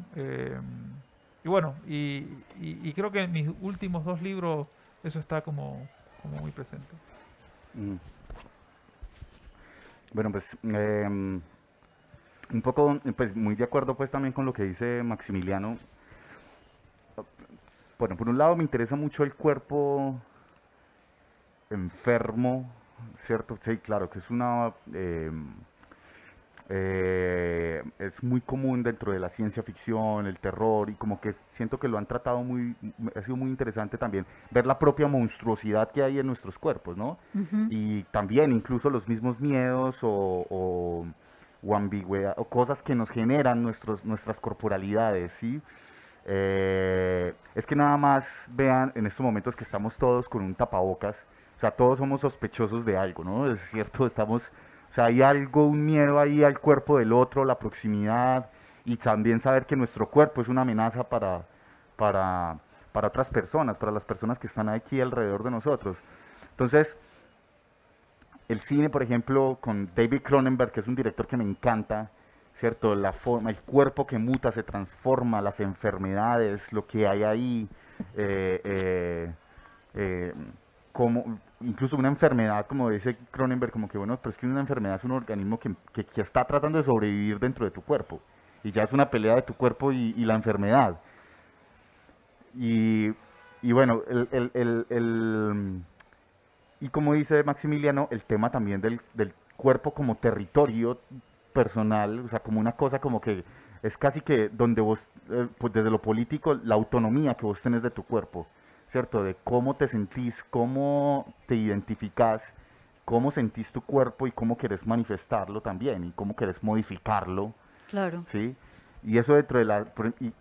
y bueno, y creo que en mis últimos dos libros eso está como muy presente. Mm. Bueno, pues un poco, pues muy de acuerdo pues también con lo que dice Maximiliano. Bueno, por un lado me interesa mucho el cuerpo enfermo, ¿cierto? Sí, claro, que es es muy común dentro de la ciencia ficción, el terror, y como que siento que lo han tratado ha sido muy interesante también ver la propia monstruosidad que hay en nuestros cuerpos, ¿no? Ujú. Y también incluso los mismos miedos o ambigüedad, o cosas que nos generan nuestras corporalidades, ¿sí? Es que nada más vean en estos momentos que estamos todos con un tapabocas, o sea, todos somos sospechosos de algo, ¿no? Es cierto, o sea, hay algo, un miedo ahí al cuerpo del otro, la proximidad, y también saber que nuestro cuerpo es una amenaza para, para otras personas, para las personas que están aquí alrededor de nosotros. Entonces, el cine, por ejemplo, con David Cronenberg, que es un director que me encanta, ¿cierto? La forma, el cuerpo que muta, se transforma, las enfermedades, lo que hay ahí, eh, eh, eh, como, incluso una enfermedad, como dice Cronenberg, como que bueno, pero es que una enfermedad es un organismo que está tratando de sobrevivir dentro de tu cuerpo, y ya es una pelea de tu cuerpo y la enfermedad. Y, y bueno, y como dice Maximiliano, el tema también del cuerpo como territorio personal, o sea, como una cosa como que es casi que donde vos, pues desde lo político, la autonomía que vos tenés de tu cuerpo, ¿cierto? De cómo te sentís, cómo te identificás, cómo sentís tu cuerpo y cómo querés manifestarlo también y cómo querés modificarlo, Claro. ¿sí? Y eso dentro de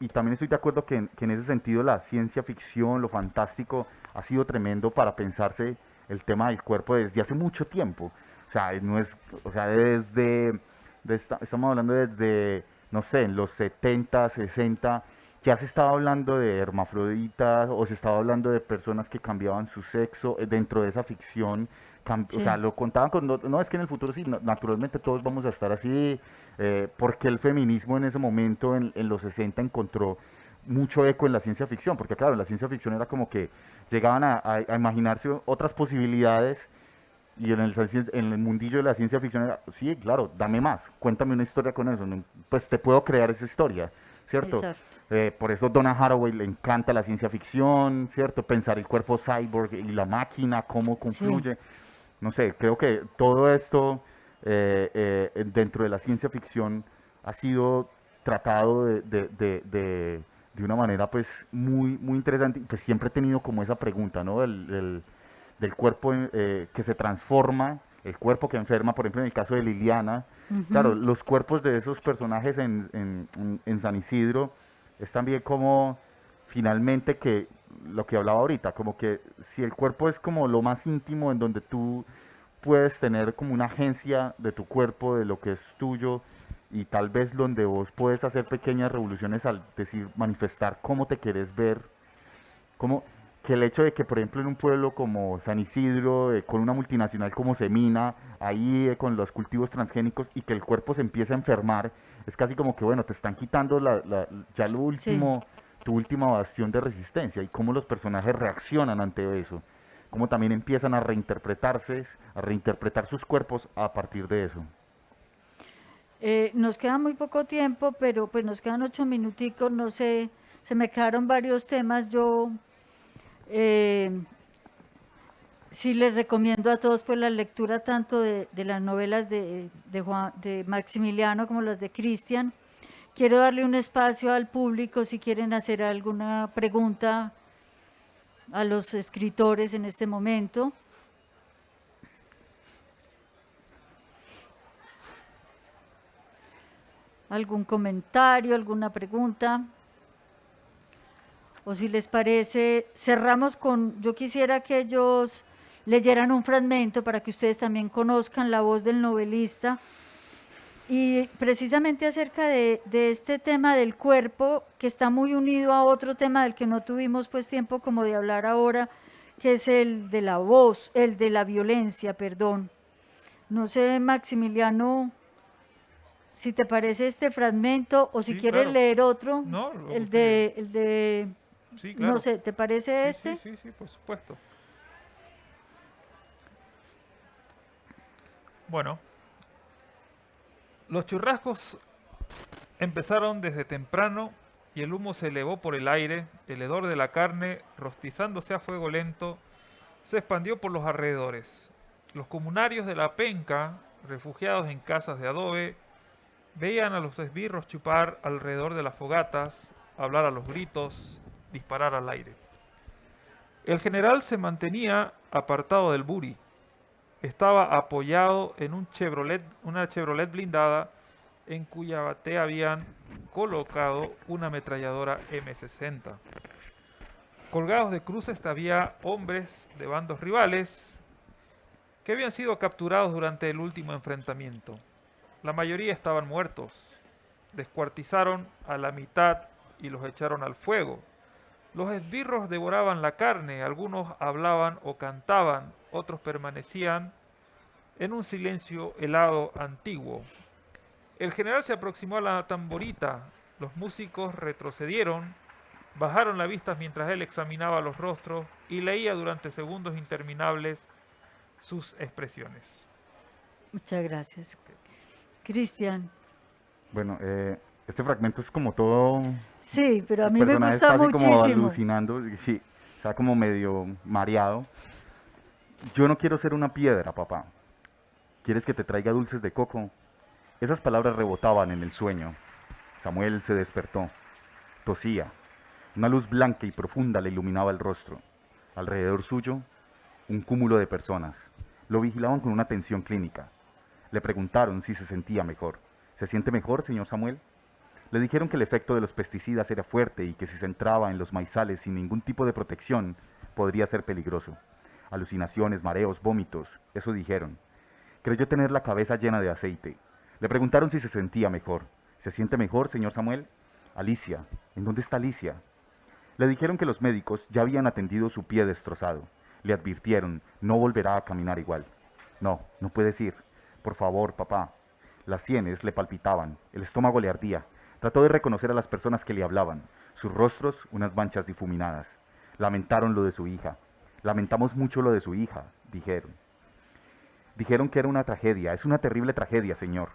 y también estoy de acuerdo que en ese sentido la ciencia ficción, lo fantástico, ha sido tremendo para pensarse el tema del cuerpo desde hace mucho tiempo. O sea, no es, o sea, estamos hablando desde, no sé, en los 70 60 ya se estaba hablando de hermafroditas o se estaba hablando de personas que cambiaban su sexo dentro de esa ficción. O sea, Sí. lo contaban con, no, no, es que en el futuro sí, naturalmente todos vamos a estar así, porque el feminismo en ese momento, en los 60, encontró mucho eco en la ciencia ficción, porque claro, la ciencia ficción era como que llegaban a imaginarse otras posibilidades y en el mundillo de la ciencia ficción era, sí, claro, dame más, cuéntame una historia con eso, pues te puedo crear esa historia, ¿cierto? Exacto. Por eso Donna Haraway le encanta la ciencia ficción, ¿cierto? Pensar el cuerpo cyborg y la máquina, cómo Sí. confluye. No sé, creo que todo esto dentro de la ciencia ficción ha sido tratado de una manera pues muy interesante y pues siempre he tenido como esa pregunta, ¿no? Del cuerpo que se transforma, el cuerpo que enferma, por ejemplo en el caso de Liliana, claro, Ujú. los cuerpos de esos personajes en San Isidro es también como finalmente que lo que hablaba ahorita, como que si el cuerpo es como lo más íntimo en donde tú puedes tener como una agencia de tu cuerpo, de lo que es tuyo, y tal vez donde vos puedes hacer pequeñas revoluciones al decir, manifestar cómo te quieres ver, como que el hecho de que, por ejemplo, en un pueblo como San Isidro, con una multinacional como Semina, ahí con los cultivos transgénicos y que el cuerpo se empieza a enfermar, es casi como que, bueno, te están quitando ya lo Sí. último, tu última bastión de resistencia y cómo los personajes reaccionan ante eso, cómo también empiezan a reinterpretarse, a reinterpretar sus cuerpos a partir de eso. Nos queda muy poco tiempo, pero pues nos quedan 8 minuticos, no sé, se me quedaron varios temas. Yo eh, sí les recomiendo a todos pues la lectura tanto de las novelas de Maximiliano como las de Cristian. Quiero darle un espacio al público si quieren hacer alguna pregunta a los escritores en este momento. ¿Algún comentario, alguna pregunta? O si les parece, cerramos con, yo quisiera que ellos leyeran un fragmento para que ustedes también conozcan la voz del novelista y precisamente acerca de este tema del cuerpo que está muy unido a otro tema del que no tuvimos pues tiempo como de hablar ahora, que es el de la voz, el de la violencia, perdón. No sé, Maximiliano, si te parece este fragmento o si Sí, quieres claro. leer otro, No, lo que el usted de, el de, Sí, claro. no sé, ¿te parece Sí, este? sí, sí, sí, por supuesto. Bueno, los churrascos empezaron desde temprano y el humo se elevó por el aire, el hedor de la carne, rostizándose a fuego lento, se expandió por los alrededores. Los comunarios de la penca, refugiados en casas de adobe, veían a los esbirros chupar alrededor de las fogatas, hablar a los gritos, disparar al aire. El general se mantenía apartado del buri. Estaba apoyado en una Chevrolet blindada en cuya batea habían colocado una ametralladora M60. Colgados de cruces había hombres de bandos rivales que habían sido capturados durante el último enfrentamiento. La mayoría estaban muertos. Descuartizaron a la mitad y los echaron al fuego. Los esbirros devoraban la carne, algunos hablaban o cantaban, otros permanecían en un silencio helado antiguo. El general se aproximó a la tamborita, los músicos retrocedieron, bajaron la vista mientras él examinaba los rostros y leía durante segundos interminables sus expresiones. Muchas gracias. Cristian. Bueno, este fragmento es como todo, Sí, pero a el mí me personaje gusta está así como muchísimo. alucinando, y sí, está como medio mareado. Yo no quiero ser una piedra, papá. ¿Quieres que te traiga dulces de coco? Esas palabras rebotaban en el sueño. Samuel se despertó. Tosía. Una luz blanca y profunda le iluminaba el rostro. Alrededor suyo, un cúmulo de personas. Lo vigilaban con una atención clínica. Le preguntaron si se sentía mejor. ¿Se siente mejor, señor Samuel? Le dijeron que el efecto de los pesticidas era fuerte y que si se entraba en los maizales sin ningún tipo de protección, podría ser peligroso. Alucinaciones, mareos, vómitos, eso dijeron. Creyó tener la cabeza llena de aceite. Le preguntaron si se sentía mejor. ¿Se siente mejor, señor Samuel? Alicia. ¿En dónde está Alicia? Le dijeron que los médicos ya habían atendido su pie destrozado. Le advirtieron, no volverá a caminar igual. No, no puedes ir. Por favor, papá. Las sienes le palpitaban, el estómago le ardía. Trató de reconocer a las personas que le hablaban. Sus rostros, unas manchas difuminadas. Lamentaron lo de su hija. Lamentamos mucho lo de su hija, dijeron. Dijeron que era una tragedia, es una terrible tragedia, señor.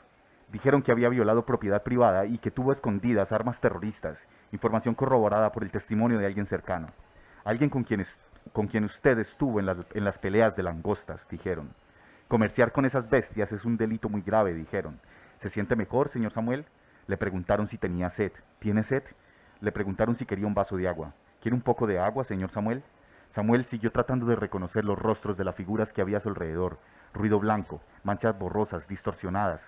Dijeron que había violado propiedad privada y que tuvo escondidas armas terroristas, información corroborada por el testimonio de alguien cercano. Alguien con quien usted estuvo en las peleas de langostas, dijeron. Comerciar con esas bestias es un delito muy grave, dijeron. ¿Se siente mejor, señor Samuel? Le preguntaron si tenía sed. ¿Tiene sed? Le preguntaron si quería un vaso de agua. ¿Quiere un poco de agua, señor Samuel? Samuel siguió tratando de reconocer los rostros de las figuras que había a su alrededor. Ruido blanco, manchas borrosas, distorsionadas.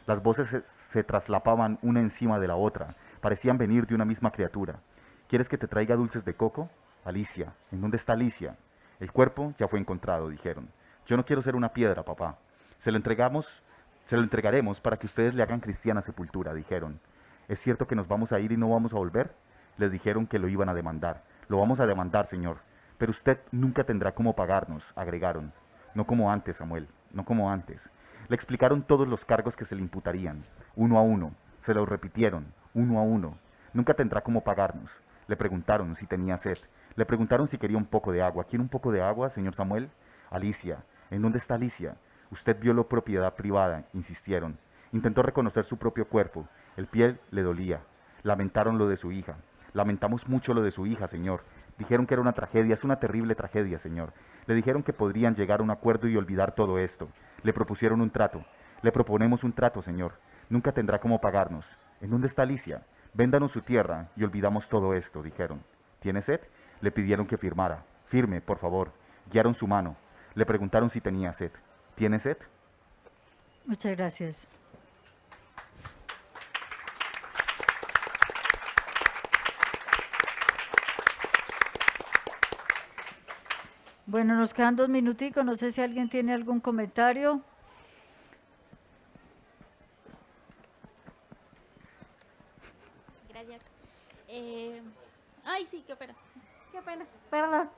Las voces se traslapaban una encima de la otra. Parecían venir de una misma criatura. ¿Quieres que te traiga dulces de coco? Alicia. ¿En dónde está Alicia? El cuerpo ya fue encontrado, dijeron. Yo no quiero ser una piedra, papá. Se lo entregaremos para que ustedes le hagan cristiana sepultura, dijeron. ¿Es cierto que nos vamos a ir y no vamos a volver? Les dijeron que lo iban a demandar. Lo vamos a demandar, señor. Pero usted nunca tendrá cómo pagarnos, agregaron. No como antes, Samuel, no como antes. Le explicaron todos los cargos que se le imputarían, uno a uno. Se los repitieron, uno a uno. Nunca tendrá cómo pagarnos. Le preguntaron si tenía sed. Le preguntaron si quería un poco de agua. ¿Quiere un poco de agua, señor Samuel? Alicia. ¿En dónde está Alicia? Usted violó propiedad privada, insistieron. Intentó reconocer su propio cuerpo. El pie le dolía. Lamentaron lo de su hija. Lamentamos mucho lo de su hija, señor. Dijeron que era una tragedia, es una terrible tragedia, señor. Le dijeron que podrían llegar a un acuerdo y olvidar todo esto. Le propusieron un trato. Le proponemos un trato, señor. Nunca tendrá cómo pagarnos. ¿En dónde está Alicia? Véndanos su tierra y olvidamos todo esto, dijeron. ¿Tiene sed? Le pidieron que firmara. Firme, por favor. Guiaron su mano. Le preguntaron si tenía sed. ¿Tiene sed? Muchas gracias. Bueno, nos quedan 2 minuticos. No sé si alguien tiene algún comentario. Gracias. Ay, sí, qué pena. Qué pena, perdón.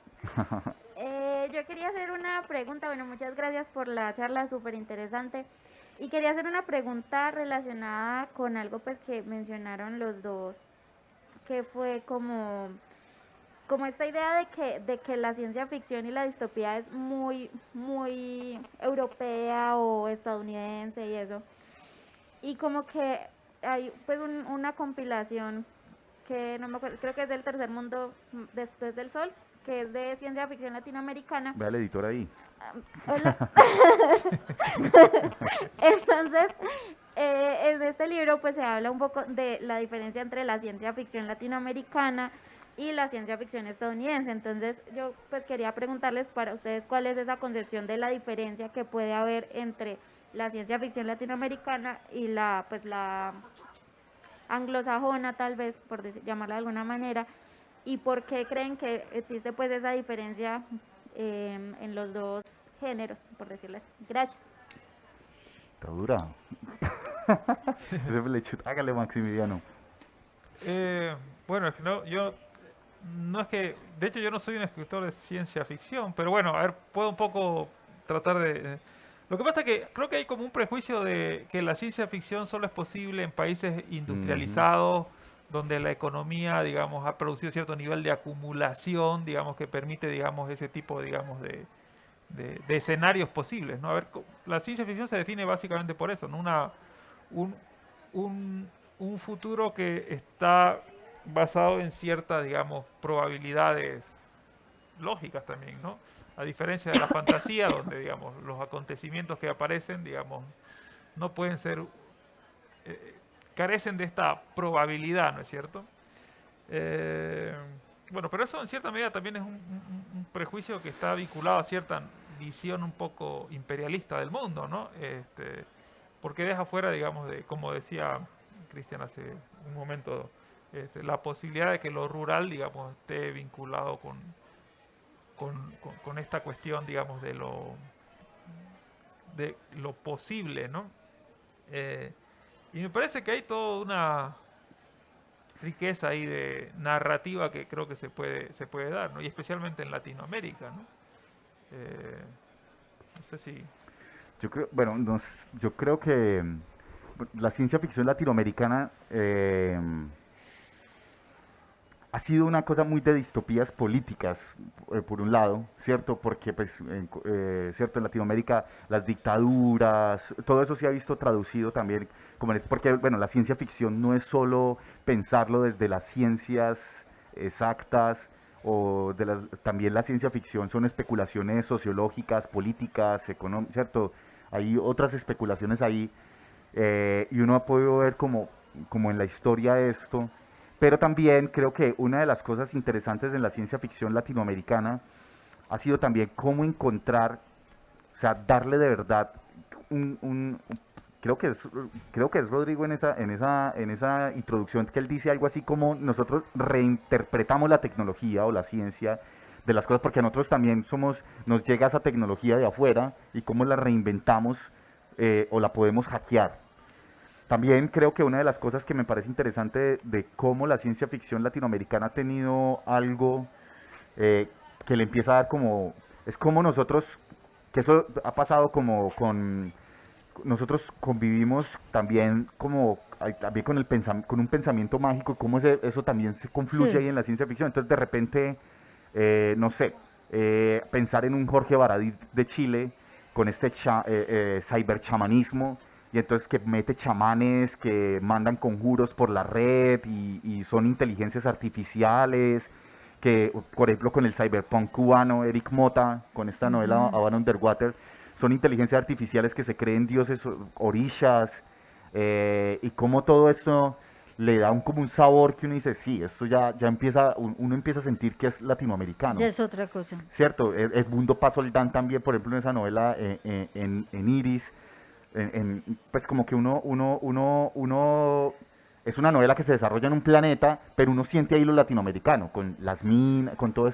yo quería hacer una pregunta. Bueno, muchas gracias por la charla, súper interesante. Y quería hacer una pregunta relacionada con algo pues que mencionaron los dos, que fue como esta idea de que la ciencia ficción y la distopía es muy europea o estadounidense y eso. Y como que hay pues una compilación que no me acuerdo, creo que es del Tercer Mundo Después del Sol, que es de ciencia ficción latinoamericana. Ve al editor ahí. Hola. Entonces, en este libro pues se habla un poco de la diferencia entre la ciencia ficción latinoamericana y la ciencia ficción estadounidense. Entonces, yo pues quería preguntarles para ustedes cuál es esa concepción de la diferencia que puede haber entre la ciencia ficción latinoamericana y la anglosajona, tal vez, por llamarla de alguna manera, y por qué creen que existe pues esa diferencia en los dos géneros, por decirlo así. Gracias. Está dura. Hágale, Maximiliano. Bueno, es que yo no es que, de hecho yo no soy un escritor de ciencia ficción, pero bueno, a ver, puedo un poco tratar de... Lo que pasa es que creo que hay como un prejuicio de que la ciencia ficción solo es posible en países industrializados, donde la economía, digamos, ha producido cierto nivel de acumulación, digamos, que permite, digamos, ese tipo, digamos, de escenarios posibles, ¿no? A ver, la ciencia ficción se define básicamente por eso, ¿no? Un, un futuro que está basado en ciertas, digamos, probabilidades lógicas también, ¿no? A diferencia de la fantasía, donde, digamos, los acontecimientos que aparecen, digamos, no pueden ser, carecen de esta probabilidad, ¿no es cierto? Bueno, pero eso en cierta medida también es un prejuicio que está vinculado a cierta visión un poco imperialista del mundo, ¿no? Porque deja fuera, digamos, de, como decía Cristian hace un momento, la posibilidad de que lo rural, digamos, esté vinculado con esta cuestión, digamos, de lo posible, ¿no? Y me parece que hay toda una riqueza ahí de narrativa que creo que se puede dar, ¿no? Y especialmente en Latinoamérica, ¿no? No sé si... Yo creo, bueno, yo creo que la ciencia ficción latinoamericana ha sido una cosa muy de distopías políticas, por un lado, ¿cierto? Porque, pues, ¿cierto? En Latinoamérica las dictaduras, todo eso se ha visto traducido también, porque, bueno, la ciencia ficción no es solo pensarlo desde las ciencias exactas, o también la ciencia ficción son especulaciones sociológicas, políticas, económicas, ¿cierto? Hay otras especulaciones ahí, y uno ha podido ver como en la historia esto. Pero también creo que una de las cosas interesantes en la ciencia ficción latinoamericana ha sido también cómo encontrar, o sea, darle de verdad creo que es Rodrigo en esa introducción, que él dice algo así como nosotros reinterpretamos la tecnología o la ciencia de las cosas, porque a nosotros también nos llega esa tecnología de afuera y cómo la reinventamos o la podemos hackear. También creo que una de las cosas que me parece interesante de cómo la ciencia ficción latinoamericana ha tenido algo que le empieza a dar como... Es como nosotros, que eso ha pasado como nosotros convivimos también también con un pensamiento mágico, cómo eso también se confluye Sí. ahí en la ciencia ficción. Entonces de repente, no sé, pensar en un Jorge Baradit de Chile con este cyberchamanismo, y entonces que mete chamanes que mandan conjuros por la red y son inteligencias artificiales, que por ejemplo con el cyberpunk cubano, Eric Mota, con esta novela Avant Underwater, son inteligencias artificiales que se creen dioses, orishas, y cómo todo esto le da como un sabor que uno dice, sí, esto ya empieza, uno empieza a sentir que es latinoamericano. Ya es otra cosa. Cierto, Edmundo Paso Aldán también, por ejemplo, en esa novela en Iris, pues como que uno es una novela que se desarrolla en un planeta, pero uno siente ahí lo latinoamericano, con las minas, con todo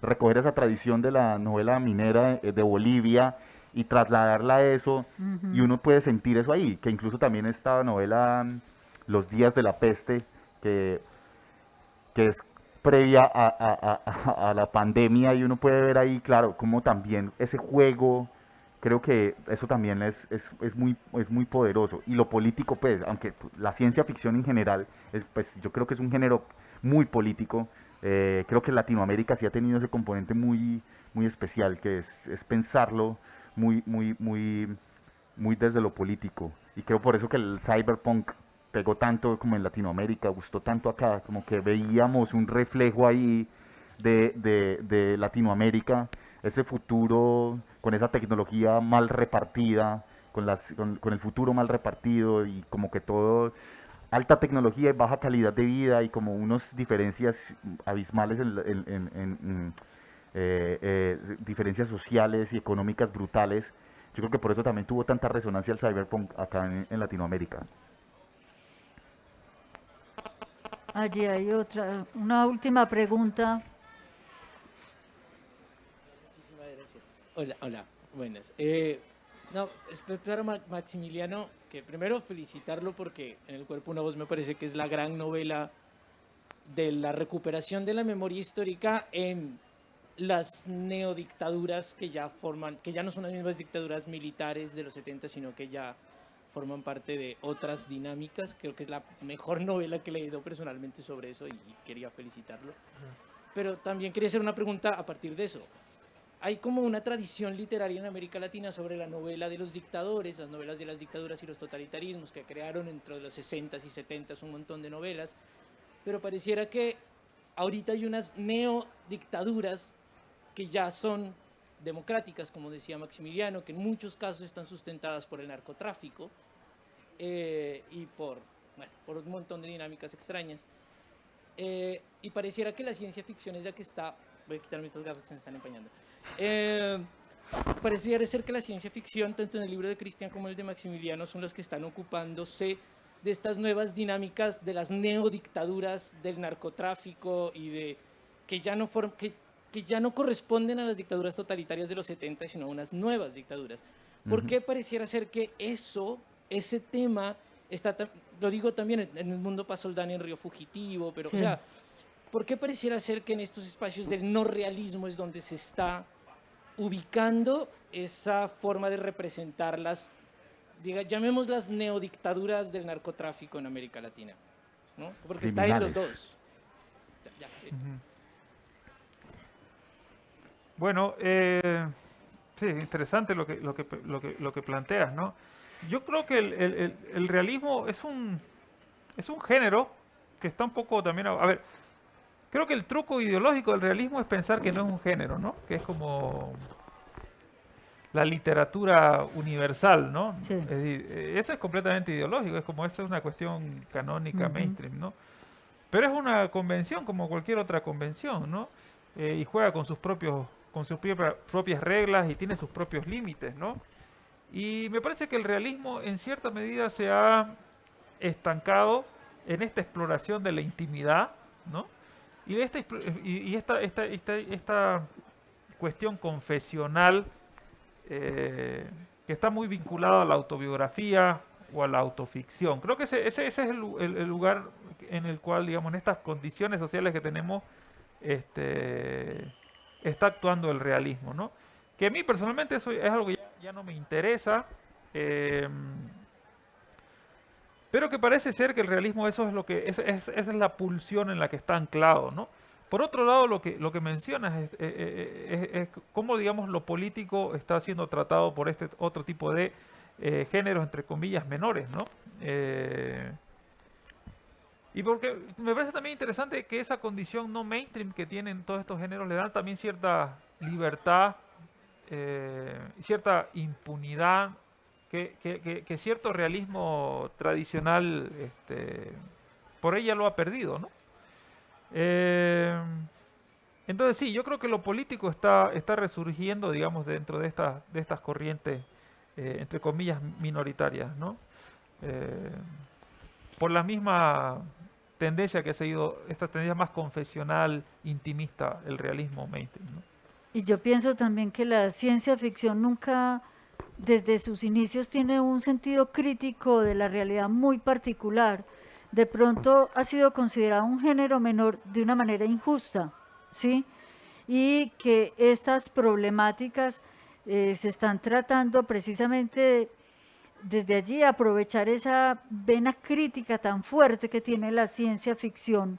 recoger esa tradición de la novela minera de Bolivia y trasladarla a eso, y uno puede sentir eso ahí, que incluso también esta novela Los días de la peste, que es previa a la pandemia y uno puede ver ahí, claro, como también ese juego, creo que eso también es muy poderoso. Y lo político, pues, aunque la ciencia ficción en general, pues yo creo que es un género muy político, creo que Latinoamérica sí ha tenido ese componente muy especial, que es pensarlo muy desde lo político. Y creo por eso que el cyberpunk pegó tanto como en Latinoamérica, gustó tanto acá, como que veíamos un reflejo ahí de Latinoamérica, ese futuro con esa tecnología mal repartida, con el futuro mal repartido y como que todo alta tecnología y baja calidad de vida y como unas diferencias abismales diferencias sociales y económicas brutales. Yo creo que por eso también tuvo tanta resonancia el cyberpunk acá en Latinoamérica. Allí hay una última pregunta. Muchísimas gracias. Hola, hola, buenas. No, espero Maximiliano, que primero felicitarlo porque En el cuerpo una voz me parece que es la gran novela de la recuperación de la memoria histórica en las neodictaduras que ya no son las mismas dictaduras militares de los 70, sino que ya forman parte de otras dinámicas. Creo que es la mejor novela que he leído personalmente sobre eso y quería felicitarlo. Pero también quería hacer una pregunta a partir de eso. Hay como una tradición literaria en América Latina sobre la novela de los dictadores, las novelas de las dictaduras y los totalitarismos que crearon entre los 60s y 70s un montón de novelas, pero pareciera que ahorita hay unas neodictaduras que ya son democráticas, como decía Maximiliano, que en muchos casos están sustentadas por el narcotráfico y por un montón de dinámicas extrañas. Y pareciera que la ciencia ficción es la que está... Voy a quitarme estos gafas que se me están empañando. Pareciera ser que la ciencia ficción, tanto en el libro de Cristian como en el de Maximiliano, son los que están ocupándose de estas nuevas dinámicas de las neodictaduras del narcotráfico y de que ya no corresponden a las dictaduras totalitarias de los 70, sino a unas nuevas dictaduras. ¿Por qué pareciera ser que ese tema está, lo digo también, en El mundo pasó Soldán en Río Fugitivo, pero, Sí. o sea, ¿por qué pareciera ser que en estos espacios del no realismo es donde se está ubicando esa forma de representar llamémoslas neodictaduras del narcotráfico en América Latina, ¿no? Porque está en los dos. Ya. Bueno, sí, interesante lo que planteas, ¿no? Yo creo que el realismo es un género que está un poco también... A ver, creo que el truco ideológico del realismo es pensar que no es un género, ¿no? Que es como la literatura universal, ¿no? Sí. Es decir, eso es completamente ideológico, es como eso es una cuestión canónica, mainstream, ¿no? Pero es una convención como cualquier otra convención, ¿no? Y juega con sus propias reglas y tiene sus propios límites, ¿no? Y me parece que el realismo en cierta medida se ha estancado en esta exploración de la intimidad, ¿no? Y esta cuestión confesional que está muy vinculada a la autobiografía o a la autoficción. Creo que ese es el lugar en el cual, digamos, en estas condiciones sociales que tenemos, está actuando el realismo, ¿no? Que a mí personalmente eso es algo que ya no me interesa, pero que parece ser que el realismo eso es lo que esa es la pulsión en la que está anclado, ¿no? Por otro lado, lo que mencionas es cómo, digamos, lo político está siendo tratado por este otro tipo de géneros, entre comillas, menores, ¿no? Y porque me parece también interesante que esa condición no mainstream que tienen todos estos géneros le dan también cierta libertad, cierta impunidad, que cierto realismo tradicional por ella lo ha perdido, ¿no? Entonces sí, yo creo que lo político está resurgiendo, digamos, dentro de estas corrientes, entre comillas, minoritarias, ¿no? Por la misma tendencia que ha seguido, esta tendencia más confesional, intimista, el realismo mainstream, ¿no? Y yo pienso también que la ciencia ficción nunca, desde sus inicios, tiene un sentido crítico de la realidad muy particular. de pronto ha sido considerado un género menor de una manera injusta, ¿sí? Y que estas problemáticas se están tratando precisamente desde allí, aprovechar esa vena crítica tan fuerte que tiene la ciencia ficción,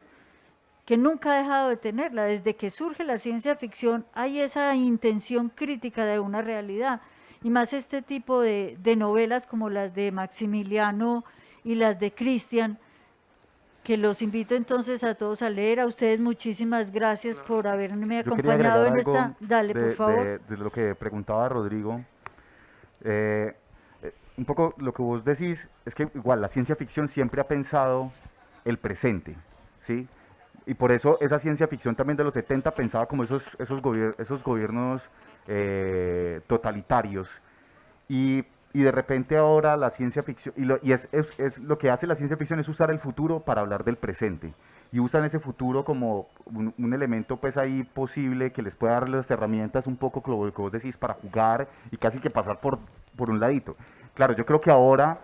que nunca ha dejado de tenerla. Desde que surge la ciencia ficción hay esa intención crítica de una realidad, y más este tipo de novelas como las de Maximiliano y las de Cristian, que los invito entonces a todos a leer. A ustedes muchísimas gracias por haberme Yo quería acompañado agregar en algo esta. Dale, por favor. de lo que preguntaba Rodrigo. Un poco lo que vos decís es que igual la ciencia ficción siempre ha pensado el presente, ¿sí? Y por eso esa ciencia ficción también de los 70 pensaba como esos gobiernos totalitarios. Y de repente ahora la ciencia ficción, es lo que hace la ciencia ficción es usar el futuro para hablar del presente. Y usan ese futuro como un elemento pues ahí posible que les pueda dar las herramientas un poco, como vos decís, para jugar y casi que pasar por un ladito. Claro, yo creo que ahora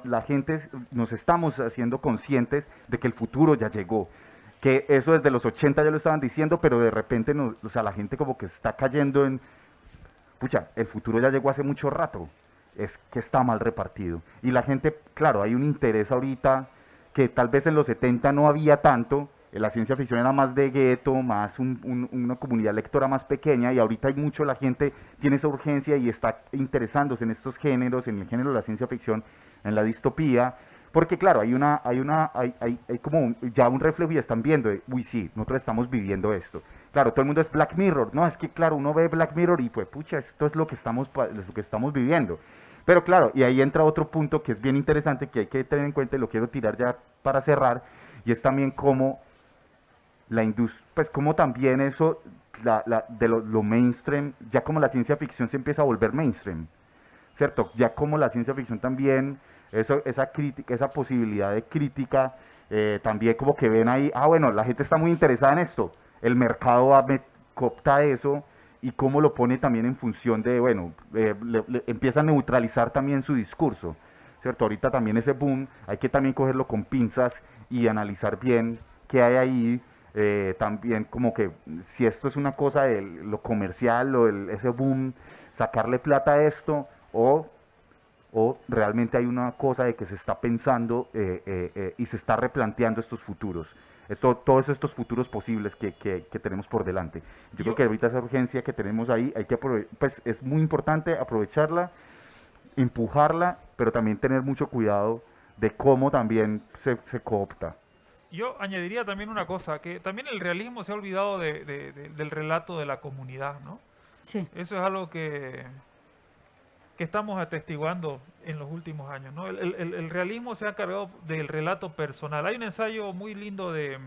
la gente nos estamos haciendo conscientes de que el futuro ya llegó. Que eso desde los 80 ya lo estaban diciendo, pero de repente o sea, la gente como que está cayendo en, pucha, el futuro ya llegó hace mucho rato, es que está mal repartido. Y la gente, claro, hay un interés ahorita que tal vez en los 70 no había tanto, la ciencia ficción era más de gueto, más una comunidad lectora más pequeña, y ahorita hay mucho, la gente tiene esa urgencia y está interesándose en estos géneros, en el género de la ciencia ficción, en la distopía, porque claro, hay como ya un reflejo y están viendo, uy sí, nosotros estamos viviendo esto. Claro, todo el mundo es Black Mirror, no, es que claro, uno ve Black Mirror y pues pucha, esto es lo que estamos viviendo. Pero claro, y ahí entra otro punto que es bien interesante, que hay que tener en cuenta, y lo quiero tirar ya para cerrar, y es también cómo la industria, pues como también eso, de lo mainstream, ya como la ciencia ficción se empieza a volver mainstream, ¿cierto? Ya como la ciencia ficción también, esa crítica, esa posibilidad de crítica, también como que ven ahí, bueno, la gente está muy interesada en esto, el mercado coopta eso, y cómo lo pone también en función de, bueno, le empieza a neutralizar también su discurso, ¿cierto? Ahorita también ese boom, hay que también cogerlo con pinzas y analizar bien qué hay ahí, también como que si esto es una cosa de lo comercial o ese boom, sacarle plata a esto, o realmente hay una cosa de que se está pensando y se está replanteando estos futuros. Todos estos futuros posibles que tenemos por delante. Yo creo que ahorita esa urgencia que tenemos ahí, pues es muy importante aprovecharla, empujarla, pero también tener mucho cuidado de cómo también se coopta. Yo añadiría también una cosa, que también el realismo se ha olvidado del relato de la comunidad, ¿no? Sí. Eso es algo que estamos atestiguando en los últimos años, ¿no? El realismo se ha cargado del relato personal. Hay un ensayo muy lindo de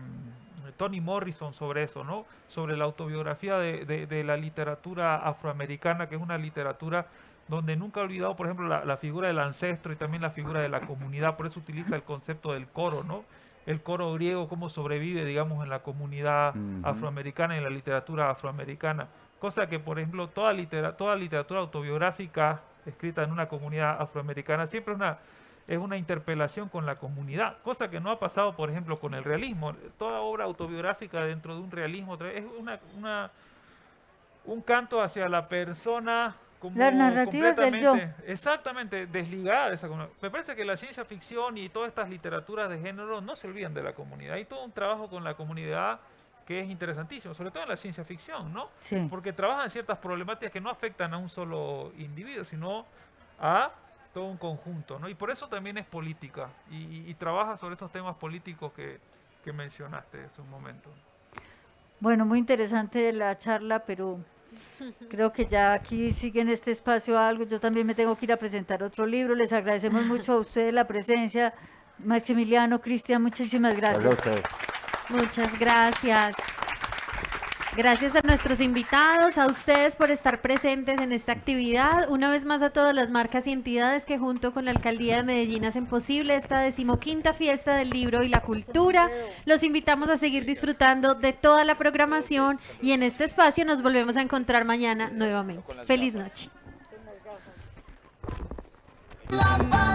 Toni Morrison sobre eso, ¿no? Sobre la autobiografía de la literatura afroamericana, que es una literatura donde nunca ha olvidado, por ejemplo, la figura del ancestro y también la figura de la comunidad. Por eso utiliza el concepto del coro, ¿no? El coro griego, cómo sobrevive, digamos, en la comunidad afroamericana y en la literatura afroamericana. Cosa que, por ejemplo, toda literatura autobiográfica escrita en una comunidad afroamericana siempre es una interpelación con la comunidad, cosa que no ha pasado, por ejemplo, con el realismo. Toda obra autobiográfica dentro de un realismo es un canto hacia la persona como Las narrativas del yo. exactamente, desligada de esa comunidad. Me parece que la ciencia ficción y todas estas literaturas de género no se olvidan de la comunidad. Hay todo un trabajo con la comunidad que es interesantísimo, sobre todo en la ciencia ficción, ¿no? Sí. Porque trabajan ciertas problemáticas que no afectan a un solo individuo, sino a todo un conjunto, ¿no? Y por eso también es política, y trabaja sobre esos temas políticos que mencionaste hace un momento. Bueno, muy interesante la charla, pero creo que ya aquí sigue en este espacio algo. Yo también me tengo que ir a presentar otro libro. Les agradecemos mucho a ustedes la presencia. Maximiliano, Cristian, muchísimas gracias. Muchas gracias. Gracias a nuestros invitados, a ustedes por estar presentes en esta actividad. Una vez más a todas las marcas y entidades que junto con la Alcaldía de Medellín hacen posible esta 15ª Fiesta del Libro y la Cultura. Los invitamos a seguir disfrutando de toda la programación y en este espacio nos volvemos a encontrar mañana nuevamente. Feliz noche. Lámpara